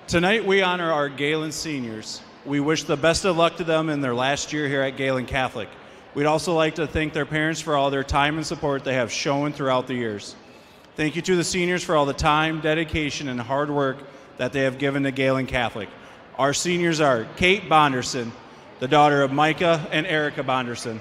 Tonight we honor our Gehlen seniors. We wish the best of luck to them in their last year here at Gehlen Catholic. We'd also like to thank their parents for all their time and support they have shown throughout the years. Thank you to the seniors for all the time, dedication, and hard work that they have given to Gehlen Catholic. Our seniors are Kate Bonderson, the daughter of Micah and Erica Bonderson.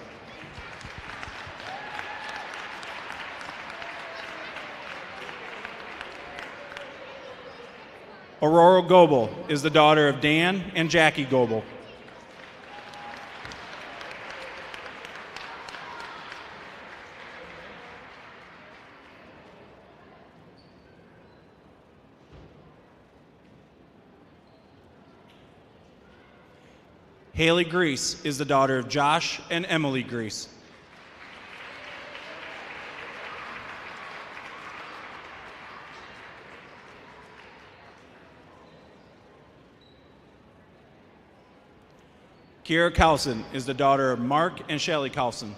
Aurora Goebel is the daughter of Dan and Jackie Goebel. Haley Grease is the daughter of Josh and Emily Grease. Kiera Carlson is the daughter of Mark and Shelley Carlson.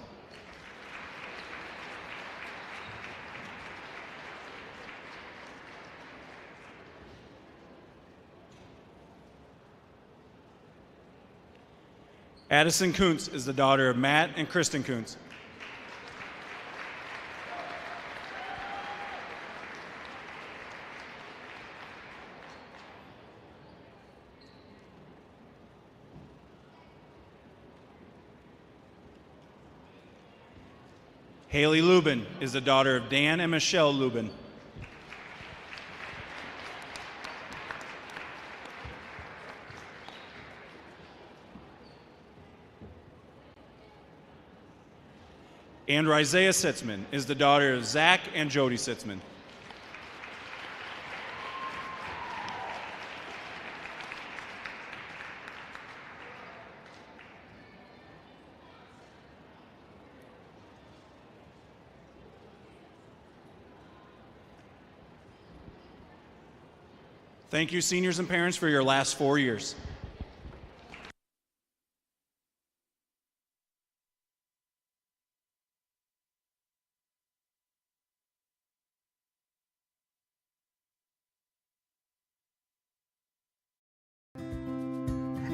Addison Kuntz is the daughter of Matt and Kristen Kuntz. Haley Lubin is the daughter of Dan and Michelle Lubin. And Isaiah Sitzman is the daughter of Zach and Jody Sitzman. Thank you, seniors and parents, for your last 4 years.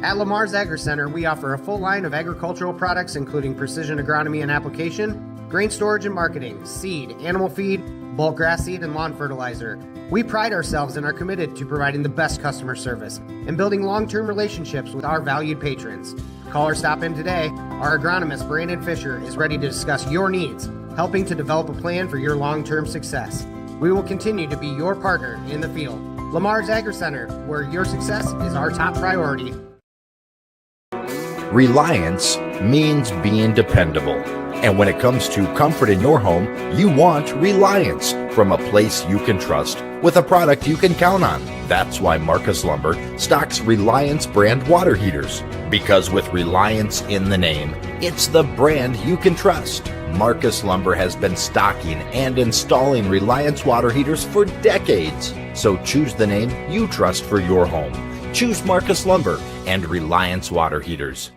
At Lamar's Agri Center, we offer a full line of agricultural products including precision agronomy and application, grain storage and marketing, seed, animal feed, bulk grass seed, and lawn fertilizer. We pride ourselves and are committed to providing the best customer service and building long-term relationships with our valued patrons. Call or stop in today. Our agronomist, Brandon Fisher, is ready to discuss your needs, helping to develop a plan for your long-term success. We will continue to be your partner in the field. Lamar's Agri Center, where your success is our top priority. Reliance means being dependable. And when it comes to comfort in your home, you want Reliance, from a place you can trust with a product you can count on. That's why Marcus Lumber stocks Reliance brand water heaters. Because with Reliance in the name, it's the brand you can trust. Marcus Lumber has been stocking and installing Reliance water heaters for decades. So choose the name you trust for your home. Choose Marcus Lumber and Reliance water heaters.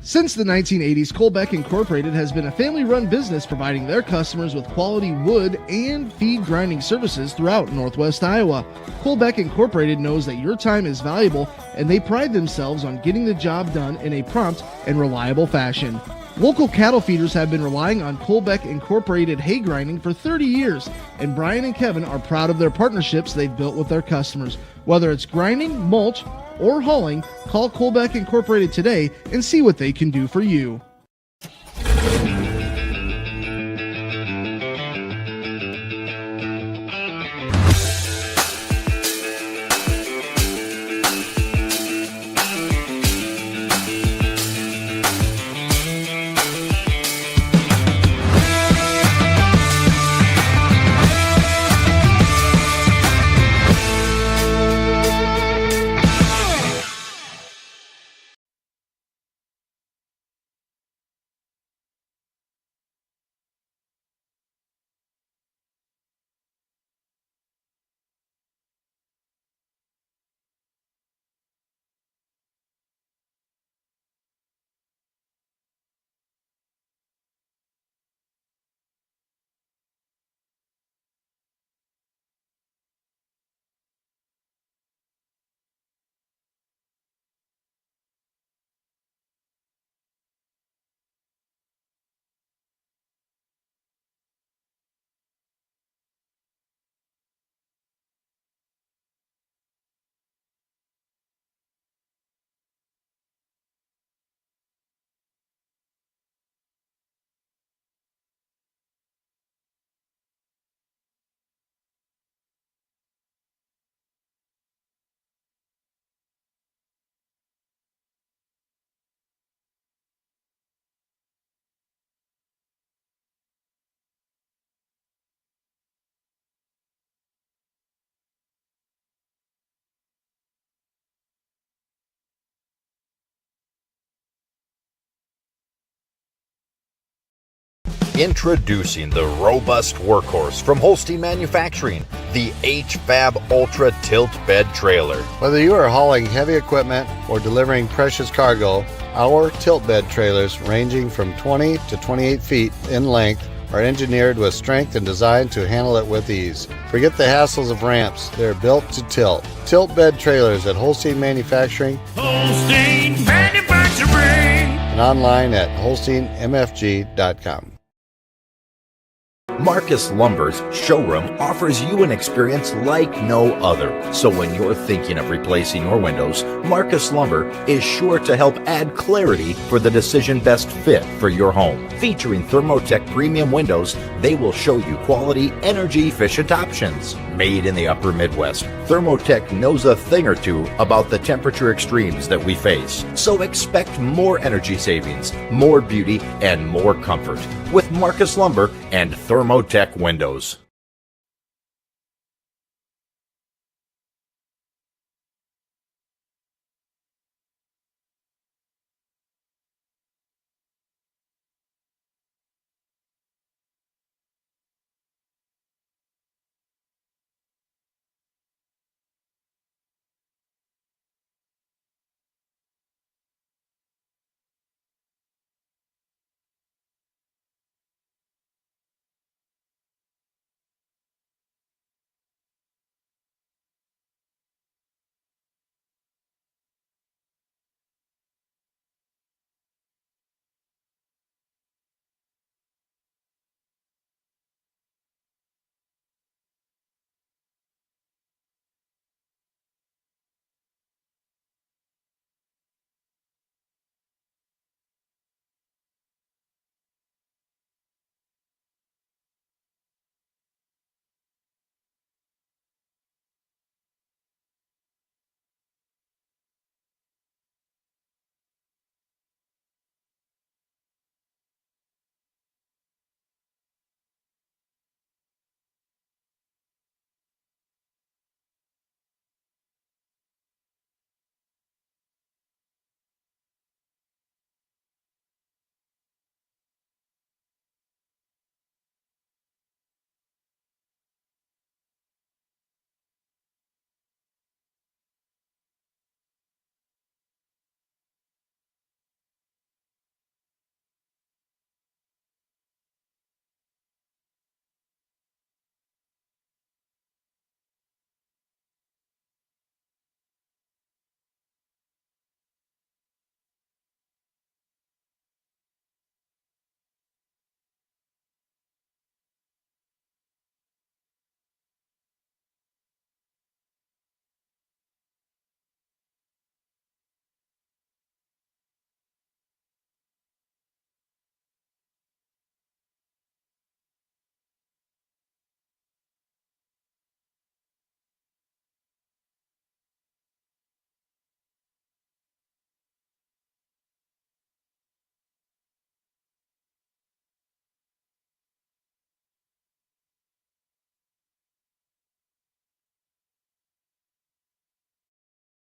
Since the 1980s, Colbeck Incorporated has been a family-run business providing their customers with quality wood and feed grinding services throughout Northwest Iowa. Colbeck Incorporated knows that your time is valuable, and they pride themselves on getting the job done in a prompt and reliable fashion. Local cattle feeders have been relying on Colbeck Incorporated hay grinding for 30 years, and Brian and Kevin are proud of their partnerships they've built with their customers. Whether it's grinding, mulch, or hauling, call Colbeck Incorporated today and see what they can do for you. Introducing the robust workhorse from Holstein Manufacturing, the HFAB Ultra Tilt Bed Trailer. Whether you are hauling heavy equipment or delivering precious cargo, our tilt bed trailers, ranging from 20 to 28 feet in length, are engineered with strength and designed to handle it with ease. Forget the hassles of ramps. They're built to tilt. Tilt bed trailers at Holstein Manufacturing. Holstein Manufacturing. And online at holsteinmfg.com. Marcus Lumber's showroom offers you an experience like no other. So when you're thinking of replacing your windows, Marcus Lumber is sure to help add clarity for the decision best fit for your home. Featuring Thermotech premium windows, they will show you quality, energy-efficient options. Made in the upper Midwest, Thermotech knows a thing or two about the temperature extremes that we face. So expect more energy savings, more beauty, and more comfort with Marcus Lumber and Thermotech windows.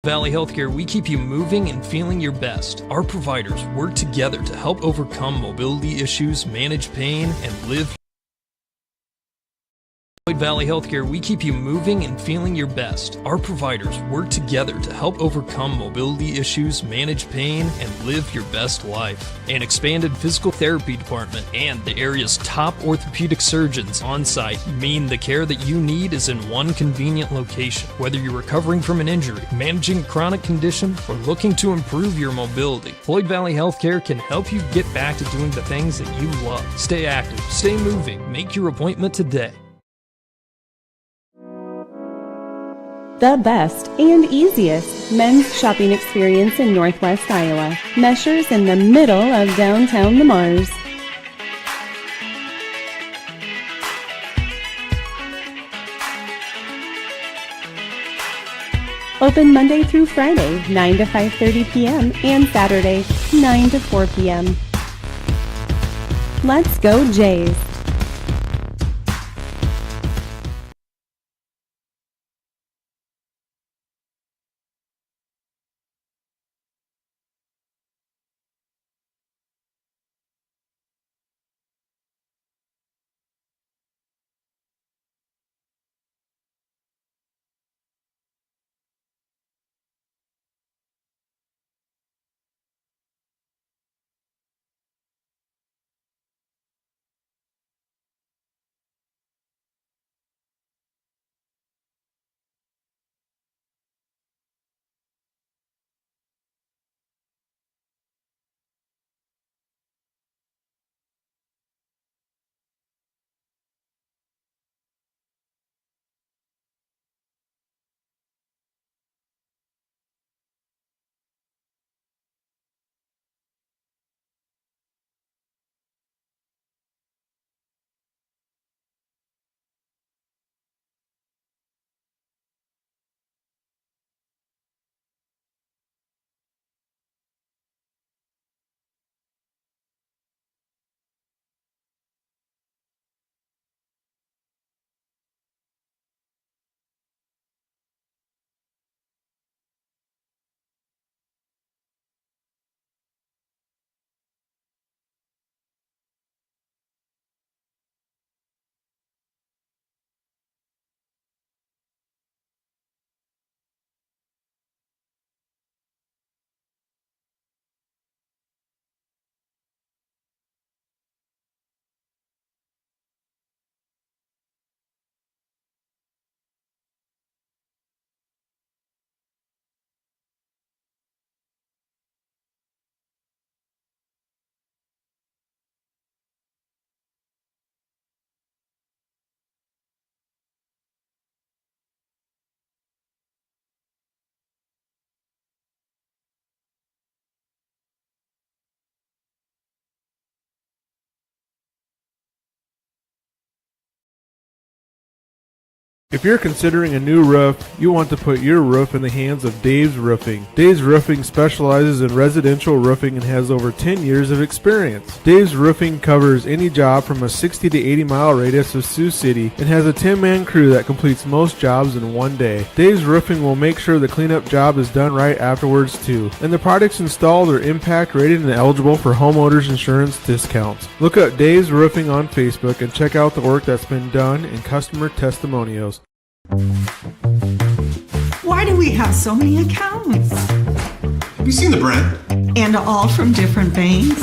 Valley Healthcare, we keep you moving and feeling your best. Our providers work together to help overcome mobility issues, manage pain, and live. Valley Healthcare, we keep you moving and feeling your best. Our providers work together to help overcome mobility issues, manage pain, and live your best life. An expanded physical therapy department and the area's top orthopedic surgeons on site mean the care that you need is in one convenient location. Whether you're recovering from an injury, managing a chronic condition, or looking to improve your mobility, Floyd Valley Healthcare can help you get back to doing the things that you love. Stay active, stay moving, make your appointment today. The best and easiest men's shopping experience in Northwest Iowa. Measures in the middle of downtown Le Mars. Open Monday through Friday, 9 to 5:30 p.m. and Saturday, 9 to 4 p.m. Let's go Jays! If you're considering a new roof, you want to put your roof in the hands of Dave's Roofing. Dave's Roofing specializes in residential roofing and has over 10 years of experience. Dave's Roofing covers any job from a 60 to 80 mile radius of Sioux City and has a 10-man crew that completes most jobs in one day. Dave's Roofing will make sure the cleanup job is done right afterwards too. And the products installed are impact rated and eligible for homeowners insurance discounts. Look up Dave's Roofing on Facebook and check out the work that's been done and customer testimonials. Why do we have so many accounts? Have you seen the brand? And all from different banks?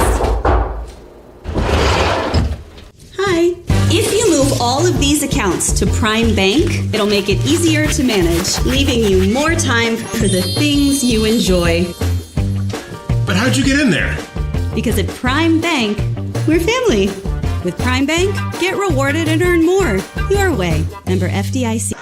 Hi. If you move all of these accounts to Prime Bank, it'll make it easier to manage, leaving you more time for the things you enjoy. But how'd you get in there? Because at Prime Bank, we're family. With Prime Bank, get rewarded and earn more your way. Member FDIC.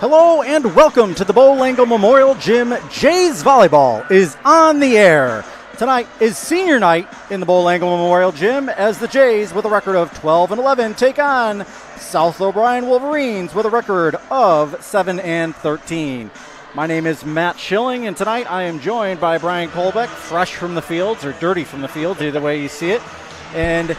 Hello and welcome to the Bolangle Memorial Gym. Jays Volleyball is on the air. Tonight is senior night in the Bolangle Memorial Gym as the Jays, with a record of 12-11, take on South O'Brien Wolverines with a record of 7-13. My name is Matt Schilling, and tonight I am joined by Brian Kolbeck, fresh from the fields or dirty from the fields, either way you see it. And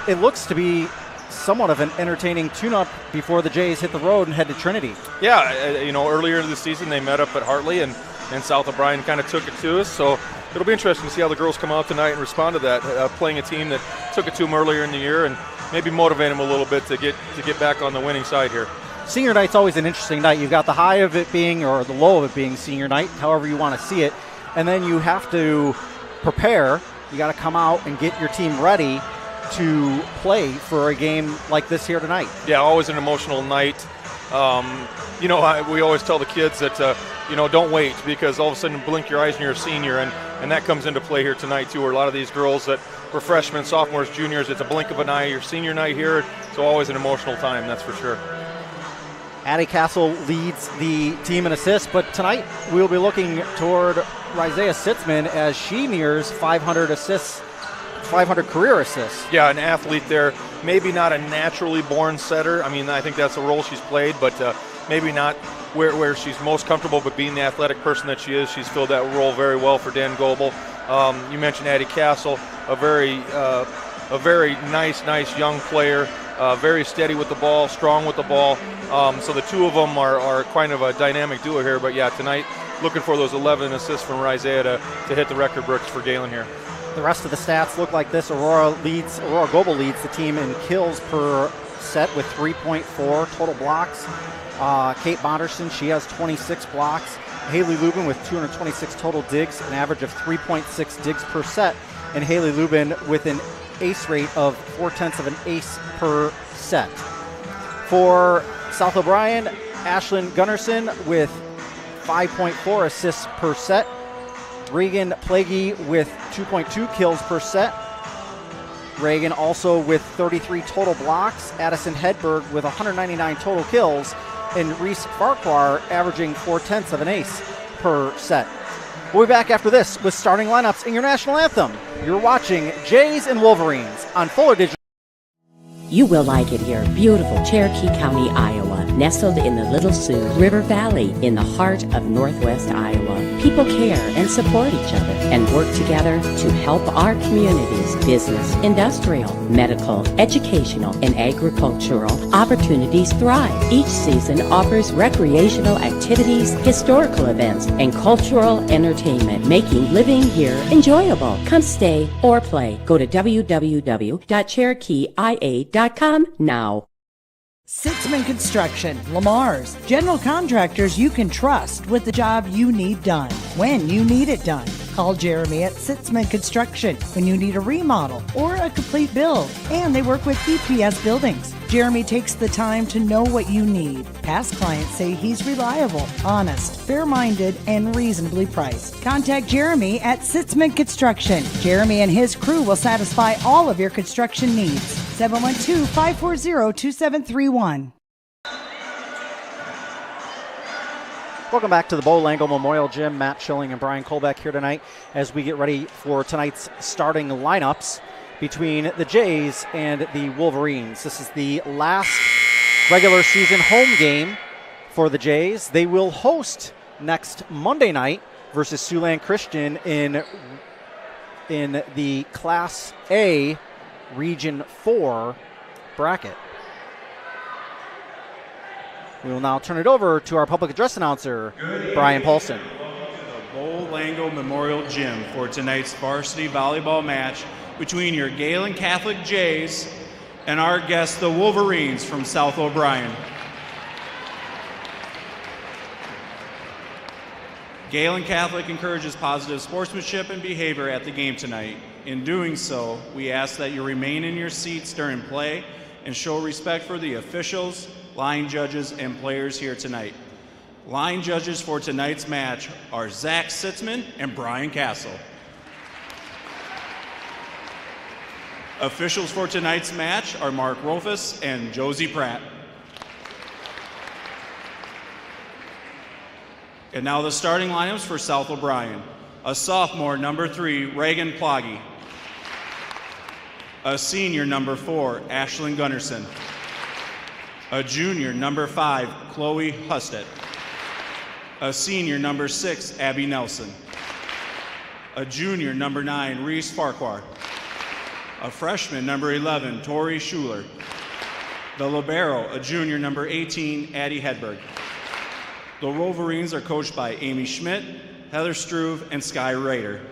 it looks to be somewhat of an entertaining tune-up before the Jays hit the road and head to Trinity. Yeah, earlier in the season they met up at Hartley, and South O'Brien kind of took it to us. So it'll be interesting to see how the girls come out tonight and respond to that, playing a team that took it to them earlier in the year and maybe motivate them a little bit to get back on the winning side here. Senior night's always an interesting night. You've got the high of it being, or the low of it being senior night, however you want to see it. And then you have to prepare. You got to come out and get your team ready to play for a game like this here tonight. Yeah, always an emotional night. We always tell the kids that, don't wait, because all of a sudden blink your eyes and you're a senior, and that comes into play here tonight too, where a lot of these girls that were freshmen, sophomores, juniors, it's a blink of an eye. Your senior night here, so always an emotional time, that's for sure. Addie Castle leads the team in assists, but tonight we'll be looking toward Isaiah Sitzman as she nears 500 career assists. Yeah, an athlete there, maybe not a naturally born setter. I mean, I think that's a role she's played, but maybe not where she's most comfortable, but being the athletic person that she is, she's filled that role very well for Dan Goebel. You mentioned Addie Castle, a very nice young player, very steady with the ball, strong with the ball. So the two of them are kind of a dynamic duo here. But yeah, tonight looking for those 11 assists from Isaiah to hit the record books for Gehlen here. The rest of the stats look like this. Aurora Goebel leads the team in kills per set with 3.4 total blocks. Kate Bonderson, she has 26 blocks. Haley Lubin with 226 total digs, an average of 3.6 digs per set. And Haley Lubin with an ace rate of 0.4 of an ace per set. For South O'Brien, Ashlyn Gunnarsson with 5.4 assists per set. Reagan Plaguey with 2.2 kills per set. Reagan also with 33 total blocks. Addison Hedberg with 199 total kills. And Reese Farquhar averaging 0.4 of an ace per set. We'll be back after this with starting lineups in your national anthem. You're watching Jays and Wolverines on Fuller Digital. You will like it here. Beautiful Cherokee County, Iowa, nestled in the Little Sioux River Valley in the heart of Northwest Iowa. People care and support each other and work together to help our communities, business, industrial, medical, educational, and agricultural opportunities thrive. Each season offers recreational activities, historical events, and cultural entertainment, making living here enjoyable. Come stay or play. Go to www.cherokeeia.com now. Sitzman Construction, Lamar's, general contractors you can trust with the job you need done, when you need it done. Call Jeremy at Sitzman Construction when you need a remodel or a complete build. And they work with EPS buildings. Jeremy takes the time to know what you need. Past clients say he's reliable, honest, fair-minded, and reasonably priced. Contact Jeremy at Sitzman Construction. Jeremy and his crew will satisfy all of your construction needs. 712-540-2731. Welcome back to the Bo Lango Memorial Gym. Matt Schilling and Brian Kolbeck here tonight as we get ready for tonight's starting lineups between the Jays and the Wolverines. This is the last regular season home game for the Jays. They will host next Monday night versus Siouxland Christian in the Class A Region 4 bracket. We will now turn it over to our public address announcer, Brian Paulson. The Bo Lango Memorial Gym for tonight's varsity volleyball match between your Gehlen Catholic Jays and our guests, the Wolverines from South O'Brien. Gehlen Catholic encourages positive sportsmanship and behavior at the game tonight. In doing so, we ask that you remain in your seats during play and show respect for the officials, line judges, and players here tonight. Line judges for tonight's match are Zach Sitzman and Brian Castle. Officials for tonight's match are Mark Rolfus and Josie Pratt. And now the starting lineups for South O'Brien. A sophomore, number 3, Reagan Plagge. A senior, number 4, Ashlyn Gunnarsson. A junior, number 5, Chloe Husted. A senior, number 6, Abby Nelson. A junior, number 9, Reese Farquhar. A freshman, number 11, Tori Schuler. The libero, a junior, number 18, Addie Hedberg. The Wolverines are coached by Amy Schmidt, Heather Struve, and Sky Rader.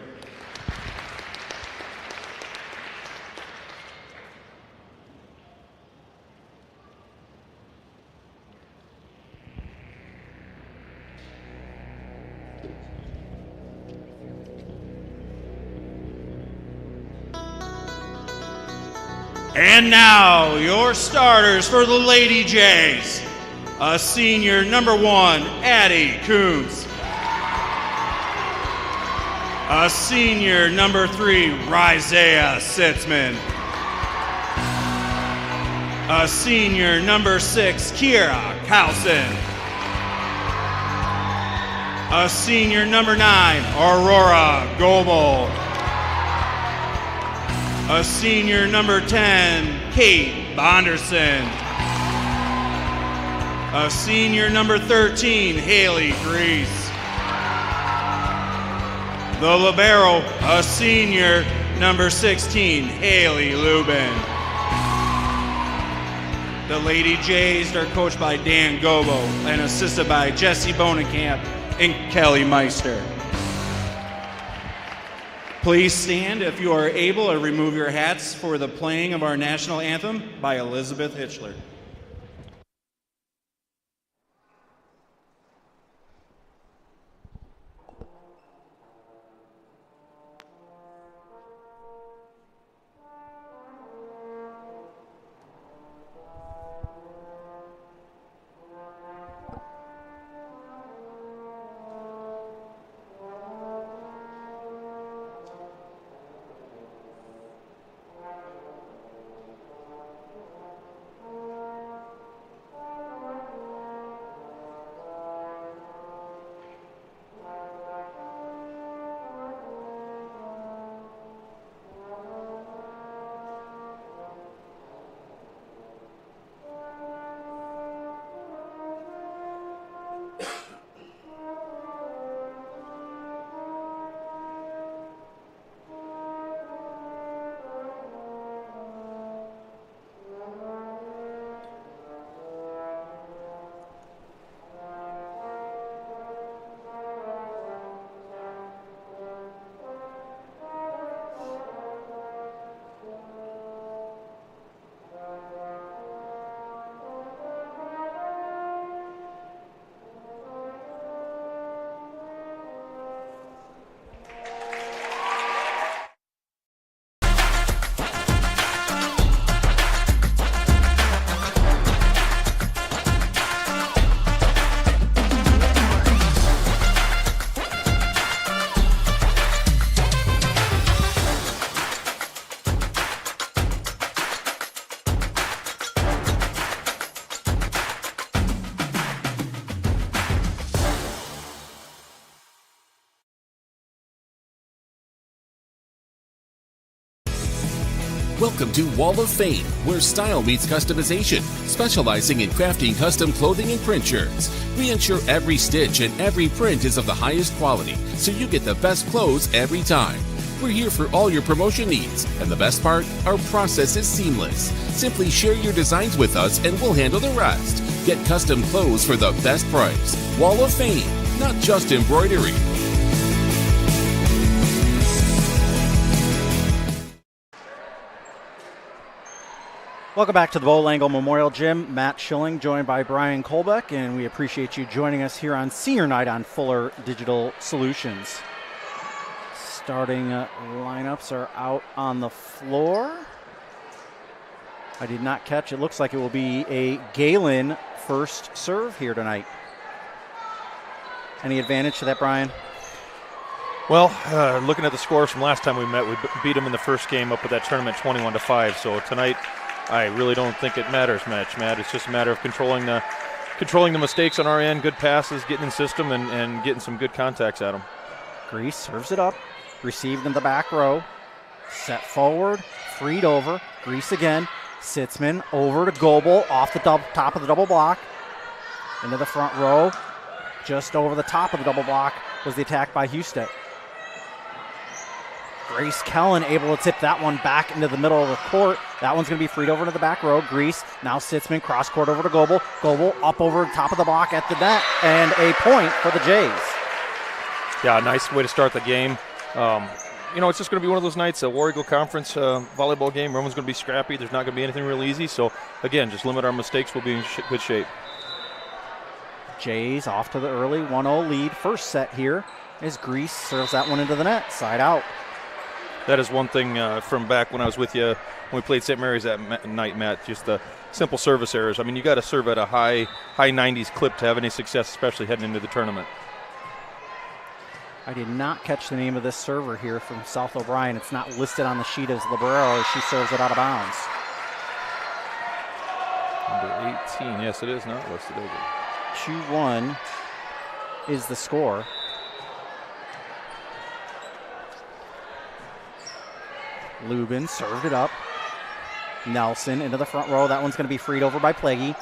And now, your starters for the Lady Jays. A senior, number 1, Addie Coons. A senior, number 3, Rizea Sitzman. A senior, number 6, Kiera Carlson. A senior, number 9, Aurora Goebel. A senior, number 10, Kate Bonderson. A senior, number 13, Haley Grease. The libero, a senior, number 16, Haley Lubin. The Lady Jays are coached by Dan Gobo and assisted by Jesse Bonenkamp and Kelly Meister. Please stand if you are able, and remove your hats for the playing of our national anthem by Elizabeth Hitchler. Welcome to Wall of Fame, where style meets customization, specializing in crafting custom clothing and print shirts. We ensure every stitch and every print is of the highest quality, so you get the best clothes every time. We're here for all your promotion needs, and the best part, our process is seamless. Simply share your designs with us and we'll handle the rest. Get custom clothes for the best price. Wall of Fame, not just embroidery. Welcome back to the Bowl Angle Memorial Gym. Matt Schilling joined by Brian Kolbeck, and we appreciate you joining us here on Senior Night on Fuller Digital Solutions. Starting lineups are out on the floor. I did not catch. It looks like it will be a Gehlen first serve here tonight. Any advantage to that, Brian? Well, looking at the scores from last time we met, we beat them in the first game up at that tournament 21-5. So tonight, I really don't think it matters much, Matt. It's just a matter of controlling the mistakes on our end, good passes, getting in system, and getting some good contacts at them. Grease serves it up, received in the back row, set forward, freed over, Grease again, Sitzman over to Goebel, off the top of the double block, into the front row, just over the top of the double block was the attack by Husted. Grace Gehlen able to tip that one back into the middle of the court. That one's going to be freed over to the back row. Grease, now Sitzman, cross court over to Goebel. Goebel up over the top of the block at the net, and a point for the Jays. Yeah, nice way to start the game. It's just going to be one of those nights, a War Eagle Conference volleyball game. Everyone's going to be scrappy. There's not going to be anything real easy. So, again, just limit our mistakes. We'll be in good shape. Jays off to the early 1-0 lead. First set here as Grease serves that one into the net, side out. That is one thing from back when I was with you when we played St. Mary's that night, Matt, just the simple service errors. I mean, you got to serve at a high 90s clip to have any success, especially heading into the tournament. I did not catch the name of this server here from South O'Brien. It's not listed on the sheet as Librero as she serves it out of bounds. Number 18, yes, it is not listed, is it? 2-1 is the score. Lubin served it up. Nelson into the front row. That one's going to be freed over by Plaguey.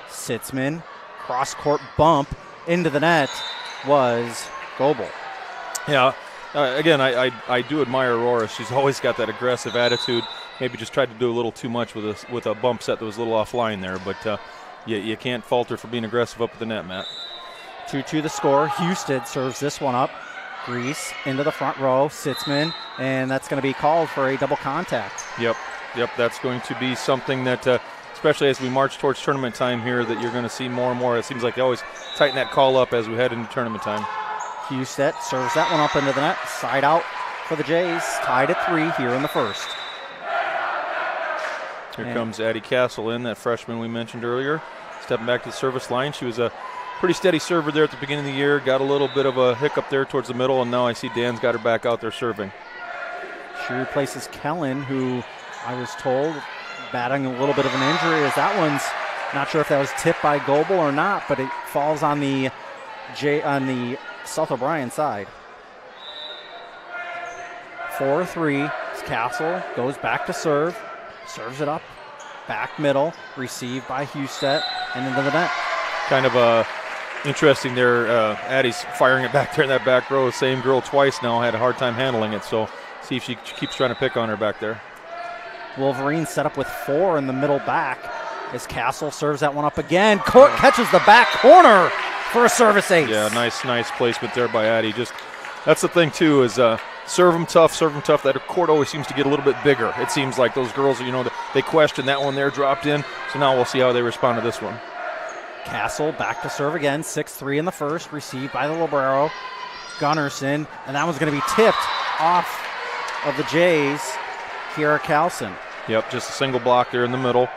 Sitzman, cross-court bump into the net was Goebel. Yeah, again, I do admire Aurora. She's always got that aggressive attitude. Maybe just tried to do a little too much with a bump set that was a little offline there. But you can't fault her for being aggressive up at the net, Matt. 2-2 the score. Houston serves this one up. Grease into the front row, Sitzman, and that's going to be called for a double contact. Yep, that's going to be something that, especially as we march towards tournament time here, that you're going to see more and more. It seems like they always tighten that call up as we head into tournament time. Houston serves that one up into the net, side out for the Jays, tied at 3 here in the first. Here comes Addie Castle in, that freshman we mentioned earlier, stepping back to the service line. She was a pretty steady server there at the beginning of the year. Got a little bit of a hiccup there towards the middle, and now I see Dan's got her back out there serving. She replaces Kellen, who I was told battling a little bit of an injury. As that one's not sure if that was tipped by Goebel or not, but it falls on the South O'Brien side. 4-3. Castle goes back to serve, serves it up, back middle, received by Houston, and into the net. Kind of interesting there. Addie's firing it back there in that back row. Same girl twice now. Had a hard time handling it. So see if she keeps trying to pick on her back there. Wolverine set up with 4 in the middle back as Castle serves that one up again. Court catches the back corner for a service ace. Yeah, nice placement there by Addie. Just that's the thing too is serve them tough. That court always seems to get a little bit bigger. It seems like those girls, they question that one there dropped in. So now we'll see how they respond to this one. Castle back to serve again, 6-3 in the first, received by the Librero. Gunnarsson, and that one's going to be tipped off of the Jays. Kiera Carlson. Yep, just a single block there in the middle.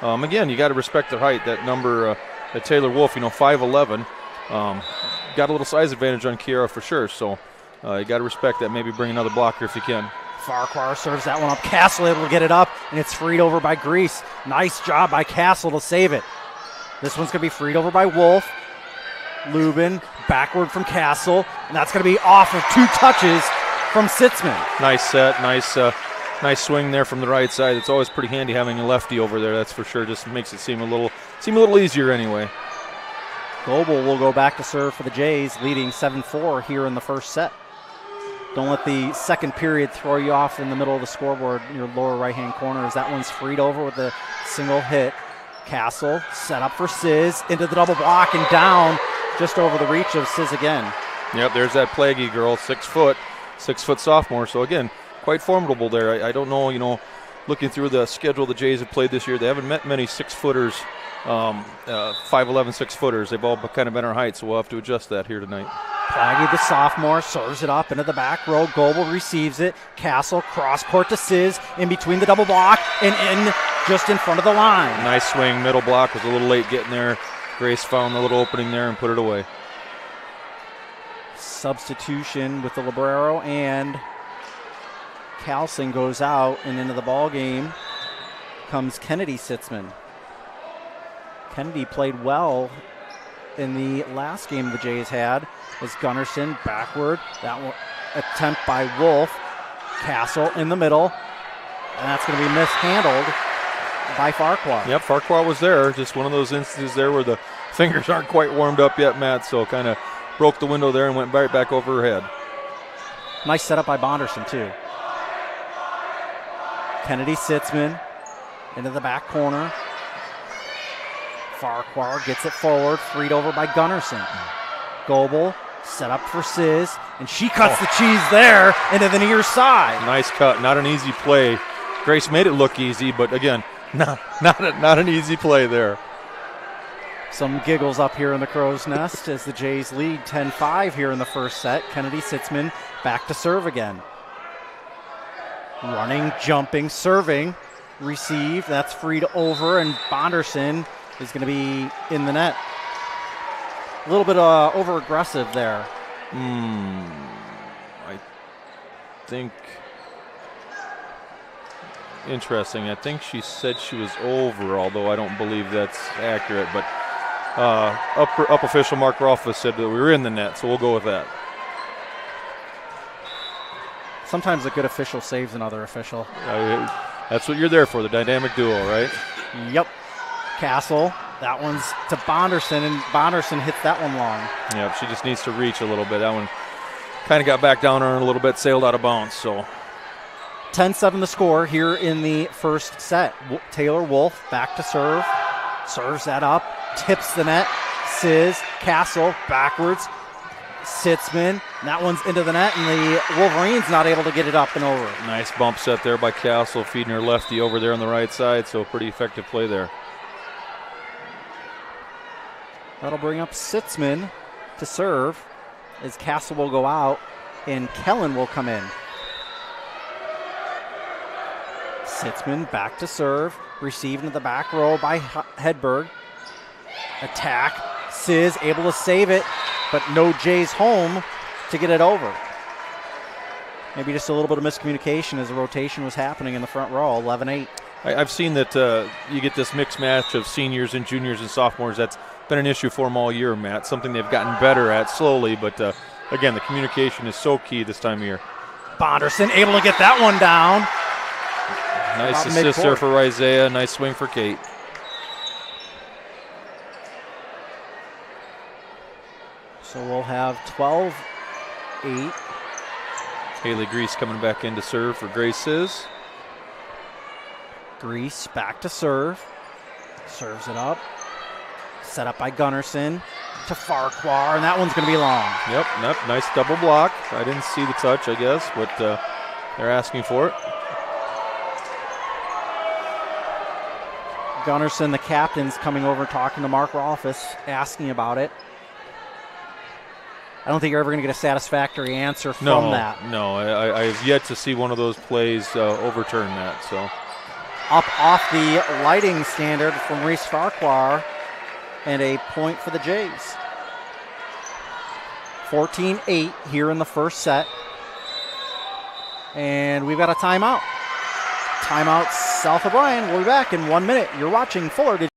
Again, you got to respect their height. That number, that Taylor Wolf, 5'11", got a little size advantage on Kiera for sure. So you got to respect that. Maybe bring another blocker if you can. Farquhar serves that one up. Castle able to get it up, and it's freed over by Grease. Nice job by Castle to save it. This one's going to be freed over by Wolf. Lubin backward from Castle, and that's going to be off of 2 touches from Sitzman. Nice set, nice swing there from the right side. It's always pretty handy having a lefty over there, that's for sure. Just makes it seem a little easier anyway. Goebel will go back to serve for the Jays, leading 7-4 here in the first set. Don't let the second period throw you off in the middle of the scoreboard in your lower right-hand corner as that one's freed over with a single hit. Castle set up for Sizz into the double block and down just over the reach of Sizz again. Yep, there's that Plaguey girl, 6 foot sophomore. So again, quite formidable there. I don't know, looking through the schedule the Jays have played this year, they haven't met many 6-footers, 5'11", 6-footers. They've all kind of been our height, so we'll have to adjust that here tonight. Plaguey, the sophomore, serves it up into the back row. Goebel receives it. Castle cross court to Sizz in between the double block and in just in front of the line. Nice swing. Middle block was a little late getting there. Grace found the little opening there and put it away. Substitution with the Librero, and Carlson goes out, and into the ball game comes Kennedy Sitzman. Kennedy played well in the last game the Jays had. As Gunnarsson backward, that one attempt by Wolf. Castle in the middle, and that's going to be mishandled by Farquhar. Yep, Farquhar was there. Just one of those instances there where the fingers aren't quite warmed up yet, Matt, so kind of broke the window there and went right back over her head. Nice setup by Bonderson, too. Kennedy Sitzman into the back corner. Farquhar gets it forward, freed over by Gunnarsson. Goebel set up for Sis, and she cuts the cheese there into the near side. Nice cut, not an easy play. Grace made it look easy, but again, not an easy play there. Some giggles up here in the Crow's Nest as the Jays lead 10-5 here in the first set. Kennedy Sitzman back to serve again. Running, jumping, serving, receive. That's freed over, and Bonderson is going to be in the net. A little bit over-aggressive there. I think... Interesting. I think she said she was over, although I don't believe that's accurate. But up official Mark Rolfes said that we were in the net, so we'll go with that. Sometimes a good official saves another official. That's what you're there for, the dynamic duo, right? Yep. Castle. That one's to Bonderson, and Bonderson hits that one long. Yep, she just needs to reach a little bit. That one kind of got back down on her a little bit, sailed out of bounds. So 10-7 the score here in the first set. Taylor Wolf back to serve. Serves that up. Tips the net. Sis. Castle backwards. Sitzman. That one's into the net, and the Wolverines not able to get it up and over. Nice bump set there by Castle, feeding her lefty over there on the right side, so pretty effective play there. That'll bring up Sitzman to serve as Castle will go out and Gehlen will come in. Sitzman back to serve, received into the back row by Hedberg. Attack, Sis able to save it, but no Jays home to get it over. Maybe just a little bit of miscommunication as the rotation was happening in the front row, 11-8. I've seen that you get this mixed match of seniors and juniors and sophomores. That's been an issue for them all year, Matt. Something they've gotten better at slowly, but again, the communication is so key this time of year. Bonderson able to get that one down. Nice assist there for Isaiah. Nice swing for Kate. So we'll have 12-8. Haley Grease coming back in to serve for Grace Sis. Grease back to serve. Serves it up. Set up by Gunnarsson to Farquhar, and that one's going to be long. Yep, nice double block. I didn't see the touch, I guess, but they're asking for it. Gunnarsson, the captain's coming over talking to Mark Rolfes, asking about it. I don't think you're ever going to get a satisfactory answer from that. No, I have yet to see one of those plays overturn that. So up off the lighting standard from Reese Farquhar, and a point for the Jays. 14-8 here in the first set. And we've got a timeout. Timeout south of Bryan. We'll be back in 1 minute. You're watching Fuller.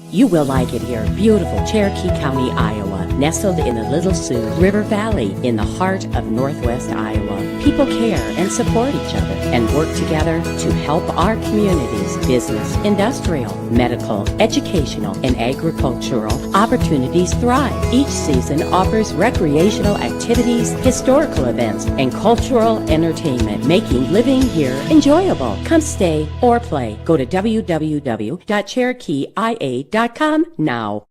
You will like it here. Beautiful Cherokee County, Iowa, nestled in the Little Sioux River Valley in the heart of Northwest Iowa. People care and support each other and work together to help our communities, business, industrial, medical, educational, and agricultural opportunities thrive. Each season offers recreational activities, historical events, and cultural entertainment, making living here enjoyable. Come stay or play. Go to www.cherokeeia.com now.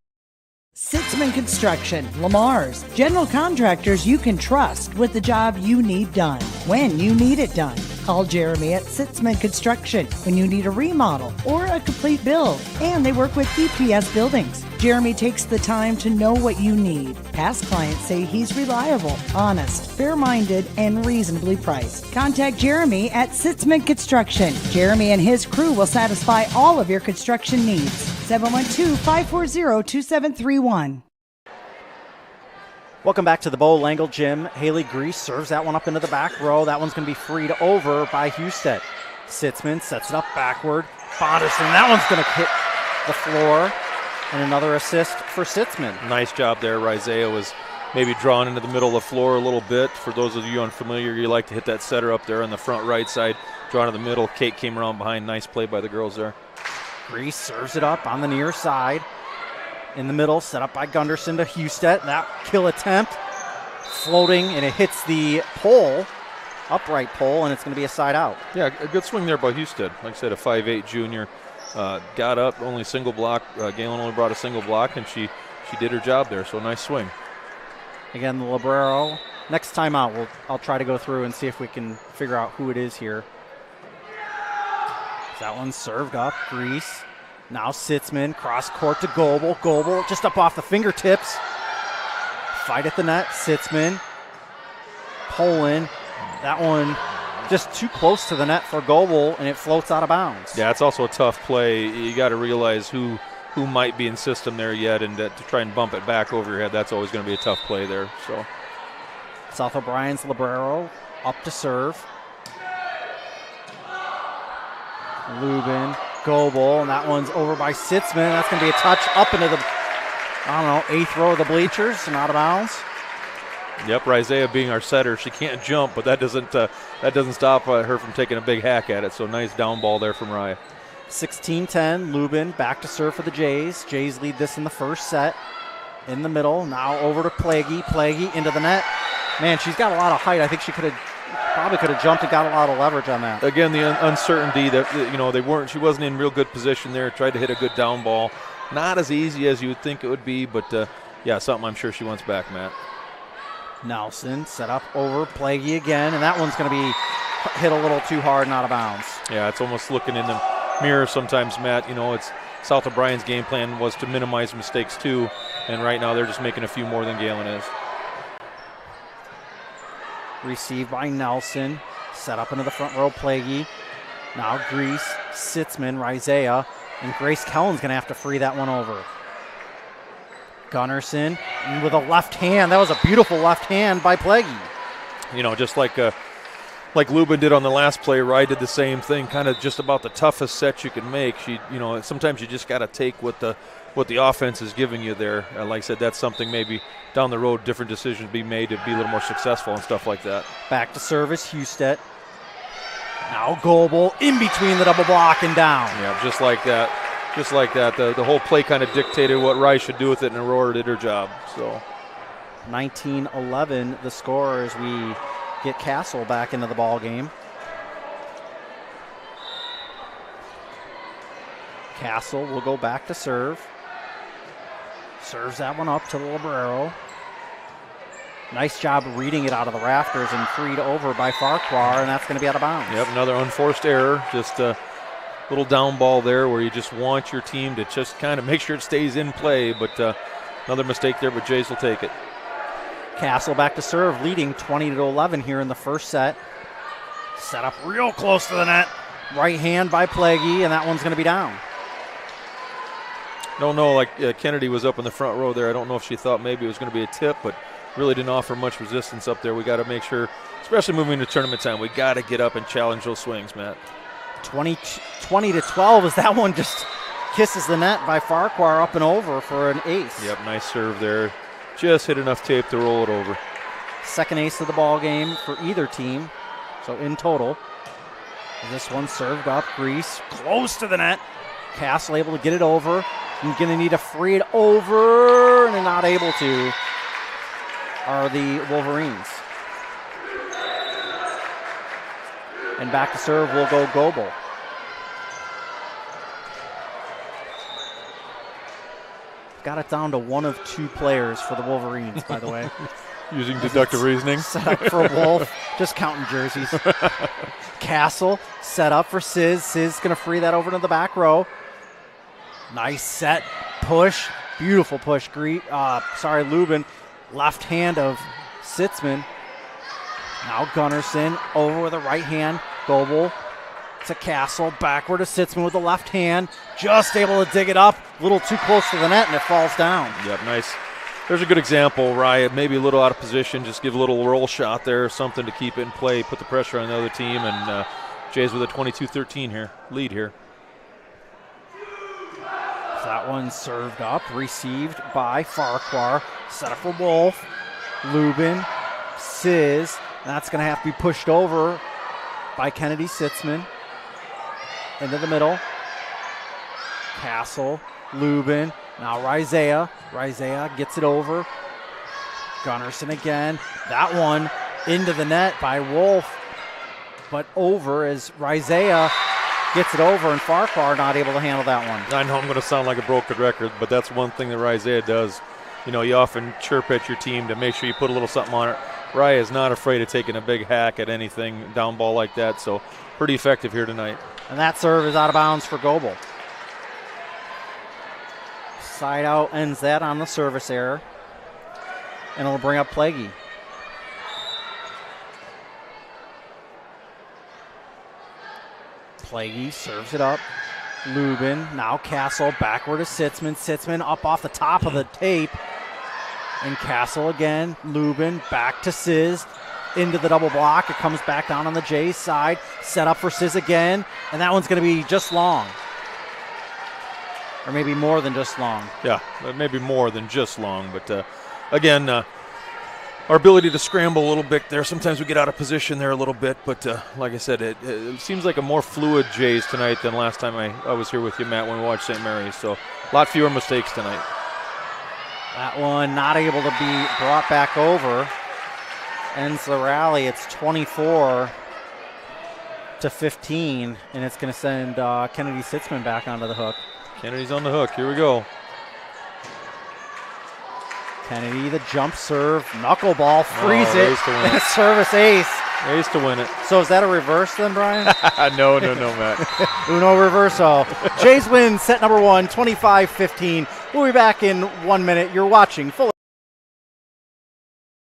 Sitzman Construction, Lamar's, general contractors you can trust with the job you need done, when you need it done. Call Jeremy at Sitzman Construction when you need a remodel or a complete build. And they work with EPS buildings. Jeremy takes the time to know what you need. Past clients say he's reliable, honest, fair-minded, and reasonably priced. Contact Jeremy at Sitzman Construction. Jeremy and his crew will satisfy all of your construction needs. 712-540-2731. Welcome back to the Bo Langle Gym. Haley Grease serves that one up into the back row. That one's going to be freed over by Husted. Sitzman sets it up backward. Bonderson, that one's going to hit the floor. And another assist for Sitzman. Nice job there. Isaiah was maybe drawn into the middle of the floor a little bit. For those of you unfamiliar, you like to hit that setter up there on the front right side. Drawn to the middle. Kate came around behind. Nice play by the girls there. Grease serves it up on the near side. In the middle, set up by Gunderson to Husted. That kill attempt. Floating, and it hits the pole. upright pole, and it's going to be a side out. Yeah, a good swing there by Husted. Like I said, a 5'8 junior. Got up, only single block. Gehlen only brought a single block, and she did her job there, so nice swing. Again, the libero. Next time out, I'll try to go through and see if we can figure out who it is here. That one's served up, Grease. Now Sitzman, cross court to Goebel. Goebel just up off the fingertips. Fight at the net, Sitzman. Poland, that one just too close to the net for Goebel, and it floats out of bounds. Yeah, it's also a tough play. You got to realize who might be in system there yet, and to try and bump it back over your head, that's always going to be a tough play there. So South O'Brien's libero up to serve. Lubin, Goebel, and that one's over by Sitzman. That's going to be a touch up into the, 8th row of the bleachers and out of bounds. Yep, Rizea being our setter, she can't jump, but that doesn't stop her from taking a big hack at it. So nice down ball there from Raya. 16-10, Lubin back to serve for the Jays. Jays lead this in the first set. In the middle, now over to Plaguey. Plaguey into the net. Man, she's got a lot of height. I think she probably could have jumped and got a lot of leverage on that. Again, the uncertainty that she wasn't in real good position there. Tried to hit a good down ball. Not as easy as you would think it would be, but something I'm sure she wants back, Matt. Nelson set up over Plaguey again, and that one's going to be hit a little too hard and out of bounds. Yeah, it's almost looking in the mirror sometimes, Matt. It's South O'Brien's game plan was to minimize mistakes too, and right now they're just making a few more than Gehlen is. Received by Nelson, set up into the front row, Plaguey. Now Grease, Sitzman, Rizea, and Grace Kellen's going to have to free that one over. Gunnarsson with a left hand. That was a beautiful left hand by Plaguey. Just like Lubin did on the last play, Rye did the same thing, kind of just about the toughest set you can make. Sometimes you just got to take what the offense is giving you there. Like I said, that's something maybe down the road, different decisions be made to be a little more successful and stuff like that. Back to service, Husted. Now Goebel in between the double block and down. Yeah, just like that. The whole play kind of dictated what Rye should do with it, and Aurora did her job. So 19-11 the score as we get Castle back into the ball game. Castle will go back to serve. Serves that one up to the libero. Nice job reading it out of the rafters and freed over by Farquhar, and that's going to be out of bounds. Yep, another unforced error. Just a little down ball there where you just want your team to just kind of make sure it stays in play, but another mistake there, but Jays will take it. Castle back to serve, leading 20-11 here in the first set. Set up real close to the net. Right hand by Plaguey, and that one's going to be down. Don't know, Kennedy was up in the front row there. I don't know if she thought maybe it was going to be a tip, but really didn't offer much resistance up there. We got to make sure, especially moving to tournament time, we got to get up and challenge those swings, Matt. 20-12 as that one just kisses the net by Farquhar up and over for an ace. Yep, nice serve there. Just hit enough tape to roll it over. Second ace of the ball game for either team. So in total, this one served up, Grease close to the net. Castle able to get it over. He's going to need to free it over, and not able to are the Wolverines. And back to serve will go Goebel. Got it down to one of two players for the Wolverines, by the way. Using deductive reasoning. Set up for Wolf, just counting jerseys. Castle set up for Sizz. Sizz going to free that over to the back row. Nice set, push, beautiful push. Lubin, left hand of Sitzman. Now Gunnarsson over with a right hand. Goebel to Castle, backward to Sitzman with the left hand. Just able to dig it up, a little too close to the net, and it falls down. Yep, nice. There's a good example, Ryan. Maybe a little out of position, just give a little roll shot there, something to keep it in play, put the pressure on the other team, and Jays with a 22-13 lead here. That one served up, received by Farquhar. Set up for Wolf. Lubin, Sizz. That's going to have to be pushed over by Kennedy Sitzman. Into the middle. Castle, Lubin. Now Rizea. Rizea gets it over. Gunnarsson again. That one into the net by Wolf. but over as Rizea gets it over, and Farquhar not able to handle that one. I know I'm going to sound like a broken record, but that's one thing that Rizea does. You know, you often chirp at your team to make sure you put a little something on it. Rye is not afraid of taking a big hack at anything down ball like that, so pretty effective here tonight. And that serve is out of bounds for Goebel. Side out ends that on the service error. And it'll bring up Plaguey. Plaguey serves it up. Lubin, now Castle, backward to Sitzman. Sitzman up off the top of the tape. And Castle again. Lubin back to Sizz. Into the double block. It comes back down on the Jays side. Set up for Sizz again. And that one's going to be just long. Or maybe more than just long. Yeah, maybe more than just long. But again, our ability to scramble a little bit there. Sometimes we get out of position there a little bit. But like I said, it seems like a more fluid Jays tonight than last time I was here with you, Matt, when we watched St. Mary's. So a lot fewer mistakes tonight. That one not able to be brought back over. Ends the rally. It's 24-15, and it's going to send Kennedy Sitzman back onto the hook. Kennedy's on the hook. Here we go. Kennedy, the jump serve, knuckleball, freeze it, and a service ace. Ace to win it. So is that a reverse then, Brian? No, Matt. Uno reverso. Jays win set number 1, 25-15. We'll be back in 1 minute. You're watching Fuller.